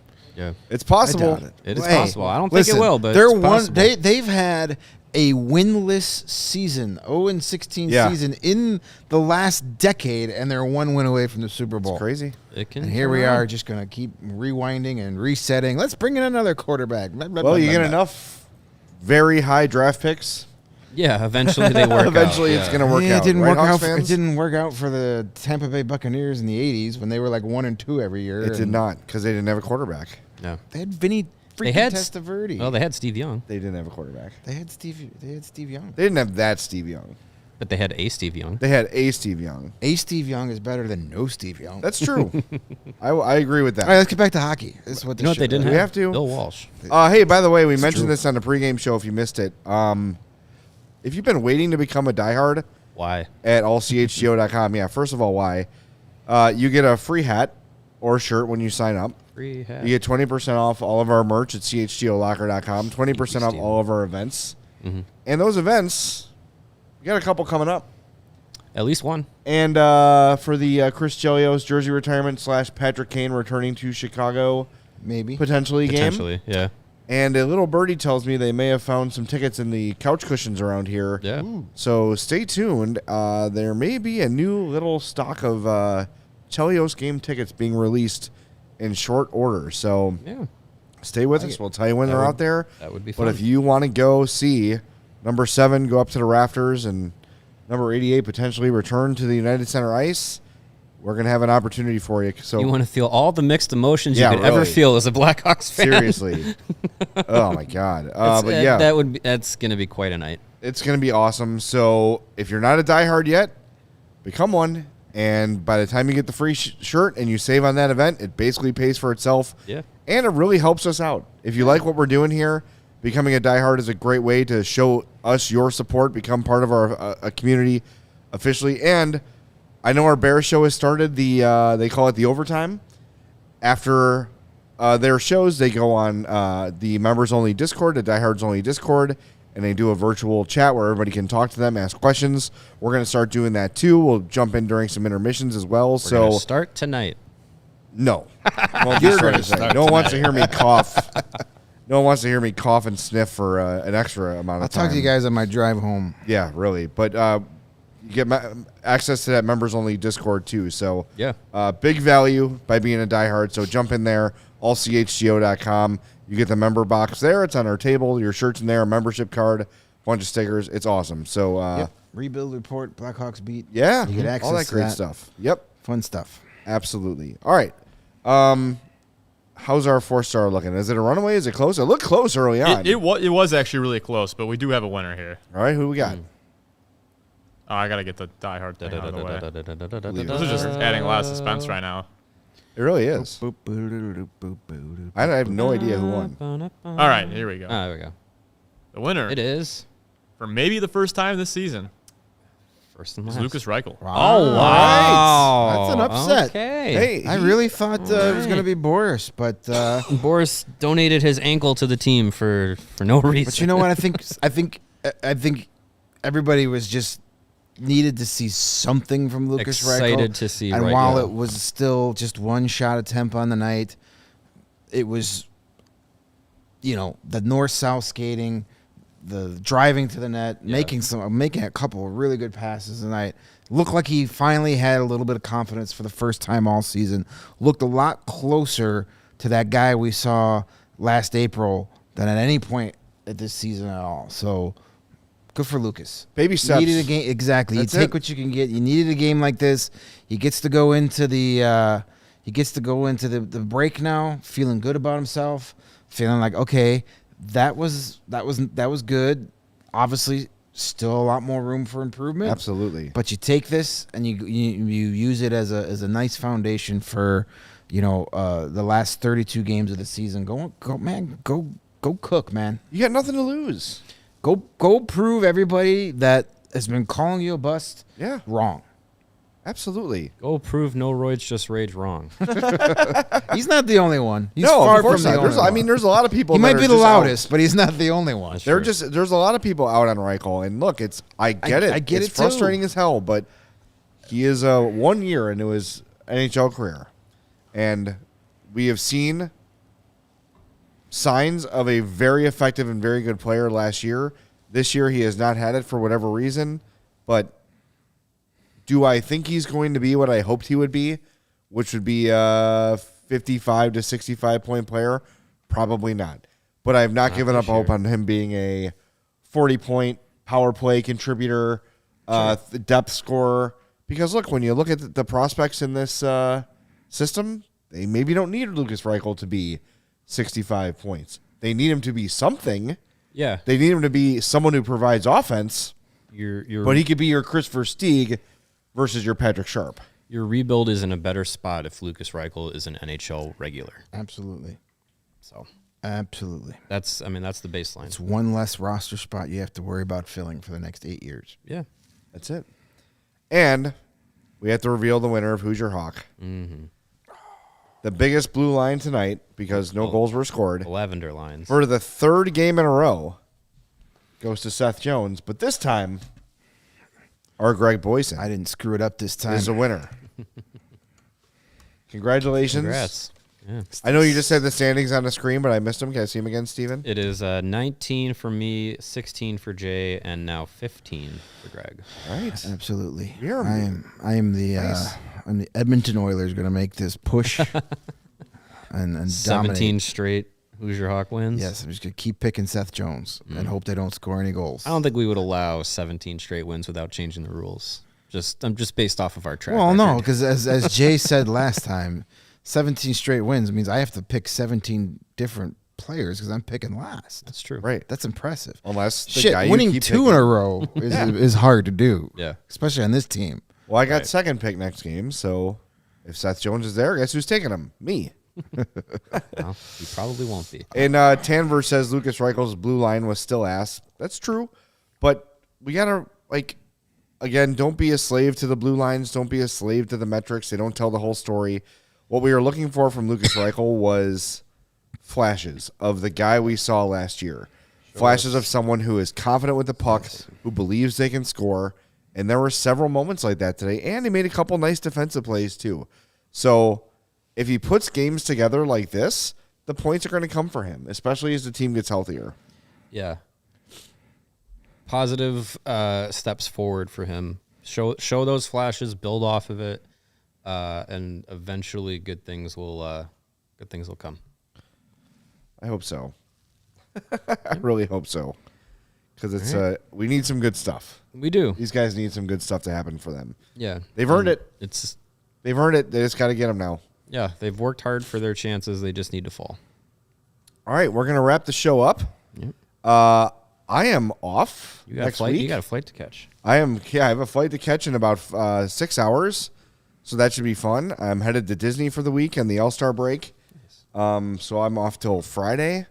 Yeah. it's possible. I doubt it. It is Hey, possible. I don't listen, think it will, but they're it's possible. They've had a winless season, 0-16 Yeah. season in the last decade, and they're 1 win away from the Super Bowl. It's crazy. It can And here turn we around. are, just going to keep rewinding and resetting. Let's bring in another quarterback. Blah, blah, Well, blah, you blah, get blah. enough very high draft picks. Yeah, eventually they work Eventually out. it's going to work Yeah, out. it didn't right, work Hawks out. fans? It didn't work out for the Tampa Bay Buccaneers in the '80s when they were like 1 and 2 every year. It did and not because they didn't have a quarterback. No. They had Vinny They freaking had Testaverde. Well, they had Steve Young, They didn't have a quarterback. They had Steve Young. They didn't have that Steve Young. but they had a Steve Young. They had a Steve Young. A Steve Young is better than no Steve Young. That's true. I agree with that. All right, let's get back to hockey. This is what You know what they didn't Do have? we have to? Bill Walsh. Hey, by the way, we It's mentioned true. this on the pregame show if you missed it. If you've been waiting to become a diehard Why? at allchgo.com, yeah, first of all, why? You get a free hat or shirt when you sign up. Free hat. You get 20% off all of our merch at chgolocker.com, 20% off Steven. all of our events. Mm-hmm. And those events, we got a couple coming up. At least one. And for the Chris Chelios jersey retirement / Patrick Kane returning to Chicago Maybe. potentially game. Potentially, yeah. And a little birdie tells me they may have found some tickets in the couch cushions around here. Yeah. So stay tuned. There may be a new little stock of Chelios game tickets being released in short order. So Yeah. stay with us. We'll tell you when That they're would- out there. that would be But fun. if you want to go see number 7 go up to the rafters and number 88 potentially return to the United Center ice, we're going to have an opportunity for you. So You want to feel all the mixed emotions Yeah, you could ever really. feel as a Blackhawks fan. seriously. Oh, my God. But yeah. That's going to be quite a night. It's going to be awesome. So if you're not a diehard yet, become one. And by the time you get the free shirt and you save on that event, it basically pays for itself. Yeah. And it really helps us out. If you like what we're doing here, becoming a diehard is a great way to show us your support, become part of our community officially. And I know our Bears show has started. They call it the overtime. After their shows, they go on the members-only Discord, the diehards-only Discord, and they do a virtual chat where everybody can talk to them, ask questions. We're going to start doing that too. We'll jump in during some intermissions as well. We're going to start tonight. No. You're going to start. No one wants to hear me cough. No one wants to hear me cough and sniff for an extra amount I'll of time. talk to you guys on my drive home. Yeah, really. But you get access to that members-only Discord too. So Yeah. big value by being a diehard. So jump in there, allchgo.com. You get the member box there. It's on our table. Your shirt's in there, a membership card, bunch of stickers. It's awesome. So, Yep. Rebuild report, Blackhawks beat. yeah, You get access all that to great that. stuff. Yep, Fun stuff. absolutely. All right. How's our 4-star looking? Is it a runaway? Is it close? It looked close early on. It was actually really close, but we do have a winner here. All right, who we got? Oh, I got to get the diehard thing out of the way. Leave Those are just adding a lot of suspense right now. It really is. Boop, boop, boop, boop, boop, boop. I have no idea who won. All right, here we go. Ah, there we go. The winner It is. for maybe the first time this season First and is last. Lucas Reichel. Oh, All wow. That's an upset. Okay. Hey, I really thought it was going to be Boris, but Boris donated his ankle to the team for no reason. but you know what? I think everybody was just needed to see something from Lucas Reichel. Excited to see And Reichel. while it was still just one shot attempt on the night, it was, the north-south skating, the driving to the net, making a couple of really good passes tonight. Looked like he finally had a little bit of confidence for the first time all season. Looked a lot closer to that guy we saw last April than at any point at this season at all. So good for Lucas. Baby steps. You needed a game exactly. That's you take it. what you can get. You needed a game like this. He gets to go into the the break now, feeling good about himself, feeling like okay, that was good. Obviously, still a lot more room for improvement. absolutely. But you take this and you use it as a nice foundation for the last 32 games of the season. Go cook, man. You got nothing to lose. Go prove everybody that has been calling you a bust Yeah, wrong. absolutely. Go prove no roids, just rage wrong. He's not the only one. He's No, far of course from the not. only one. There's a lot of people. He that might are be the just loudest, out. but he's not the only one. That's true. There's a lot of people out on Reichel, and look, I get it. I get it's it, too. frustrating as hell, but he is 1 year into his NHL career, and we have seen signs of a very effective and very good player last year. This year, he has not had it for whatever reason, but do I think he's going to be what I hoped he would be, which would be a 55 to 65 point player? Probably not. But I have not given up hope on him being a 40 point, power play contributor, the depth scorer. Because look, when you look at the prospects in this system, they maybe don't need Lucas Reichel to be 65 points. They need him to be something. Yeah. They need him to be someone who provides offense. But he could be your Chris Versteeg versus your Patrick Sharp. Your rebuild is in a better spot if Lucas Reichel is an NHL regular. Absolutely. So absolutely. That's the baseline. It's one less roster spot you have to worry about filling for the next 8 years. Yeah. That's it. And we have to reveal the winner of Who's Your Hawk. Mm-hmm. The biggest blue line tonight, because no goals were scored. The lavender lines. For the third game in a row, goes to Seth Jones. But this time, our Greg Boysen. I didn't screw it up this time. Is a winner. Congratulations. Congrats. Yeah. I know you just said the standings on the screen, but I missed them. Can I see them again, Steven? It is 19 for me, 16 for Jay, and now 15 for Greg. All right. Absolutely. You're I am the nice. I'm the Edmonton Oilers going to make this push and 17 dominate. straight Who's Your Hawk wins. Yes, I'm just going to keep picking Seth Jones and hope they don't score any goals. I don't think we would allow 17 straight wins without changing the rules. I'm just based off of our track Well, record. no, because as Jay said last time, 17 straight wins means I have to pick 17 different players because I'm picking last. That's true. Right. That's impressive. Unless the Shit, guy you winning keep 2 picking. in a row is hard to do. Yeah. Especially on this team. Well, I got Right. second pick next game, so if Seth Jones is there, guess who's taking him? Me. Well, he probably won't be. And Tanver says Lucas Reichel's blue line was still ass. That's true. But we got to, again, don't be a slave to the blue lines. Don't be a slave to the metrics. They don't tell the whole story. What we were looking for from Lucas Reichel was flashes of the guy we saw last year. Flashes of someone who is confident with the puck, who believes they can score. And there were several moments like that today. And he made a couple nice defensive plays, too. So if he puts games together like this, the points are going to come for him, especially as the team gets healthier. Yeah. Positive steps forward for him. Show those flashes, build off of it, and eventually good things will come. I hope so. I really hope so. Because it's we need some good stuff. We do. These guys need some good stuff to happen for them. Yeah. They've earned it. They've earned it. They just got to get them now. Yeah, they've worked hard for their chances. They just need to fall. All right, we're going to wrap the show up. Yep. I am off You got next a flight. week. You got a flight to catch. I have a flight to catch in about 6 hours, so that should be fun. I'm headed to Disney for the week and the All-Star break. So I'm off till Friday.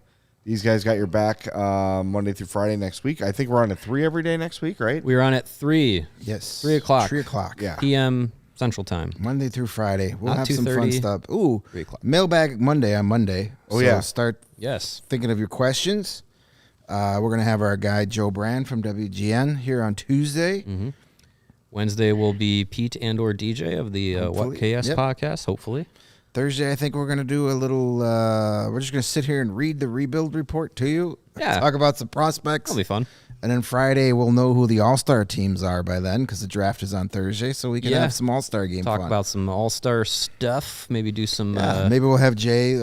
These guys got your back Monday through Friday next week. I think we're on at 3 every day next week, right? We were on at 3. Yes. 3 o'clock. 3 o'clock. Yeah. PM Central Time. Monday through Friday. We'll Not have some fun 2:30, stuff. Ooh, 3 o'clock. Mailbag Monday on Monday. Oh, So yeah. start Yes. thinking of your questions. We're going to have our guy Joe Brand from WGN here on Tuesday. Mm-hmm. Wednesday will be Pete and/or DJ of the What Hopefully. KS Yep. podcast. Hopefully. Thursday, I think we're going to do a little, we're just going to sit here and read the rebuild report to you. Yeah. Talk about some prospects. That'll be fun. And then Friday, we'll know who the All-Star teams are by then because the draft is on Thursday, so we can Yeah. have some All-Star game Talk fun. about some All-Star stuff. Maybe do some. Maybe we'll have Jay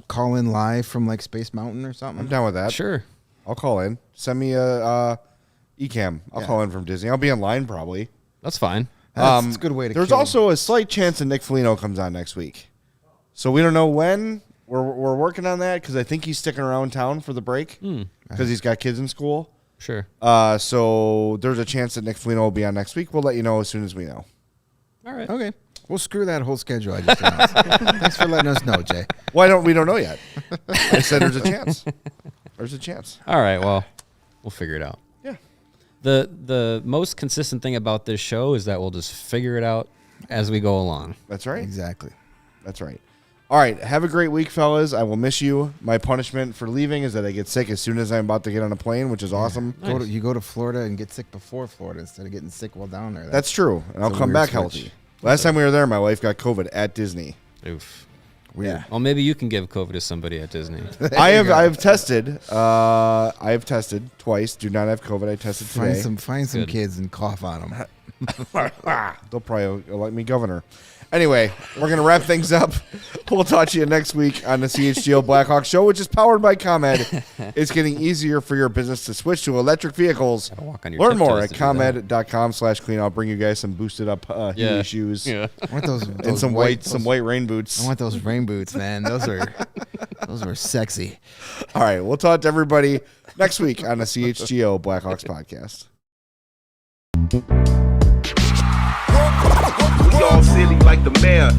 call in live from like Space Mountain or something. I'm down with that. Sure. I'll call in. Send me a eCam. I'll call in from Disney. I'll be in line probably. That's fine. That's a good way to There's kill. also a slight chance that Nick Foligno comes on next week. So we don't know when. We're working on that because I think he's sticking around town for the break because he's got kids in school. Sure. So there's a chance that Nick Foligno will be on next week. We'll let you know as soon as we know. All right. Okay. We'll screw that whole schedule I just announced. Thanks for letting us know, Jay. We don't know yet. I said there's a chance. There's a chance. All right. Well, we'll figure it out. Yeah. The most consistent thing about this show is that we'll just figure it out as we go along. That's right. Exactly. That's right. All right. Have a great week, fellas. I will miss you. My punishment for leaving is that I get sick as soon as I'm about to get on a plane, which is awesome. You go to Florida and get sick before Florida instead of getting sick while down there. That's true. And I'll a come weird back switch. healthy. Last time we were there, my wife got COVID at Disney. Oof. weird. Well, maybe you can give COVID to somebody at Disney. I've tested. I have tested twice. Do not have COVID. I tested today. Find some Good. kids and cough on them. They'll probably elect me governor. Anyway, we're going to wrap things up. We'll talk to you next week on the CHGO Blackhawks show, which is powered by ComEd. It's getting easier for your business to switch to electric vehicles. Learn more at ComEd.com/clean. I'll bring you guys some boosted up Healy shoes. Yeah. I want those And some white rain boots. I want those rain boots, man. Those were sexy. All right, we'll talk to everybody next week on the CHGO Blackhawks podcast. We all silly like the mayor.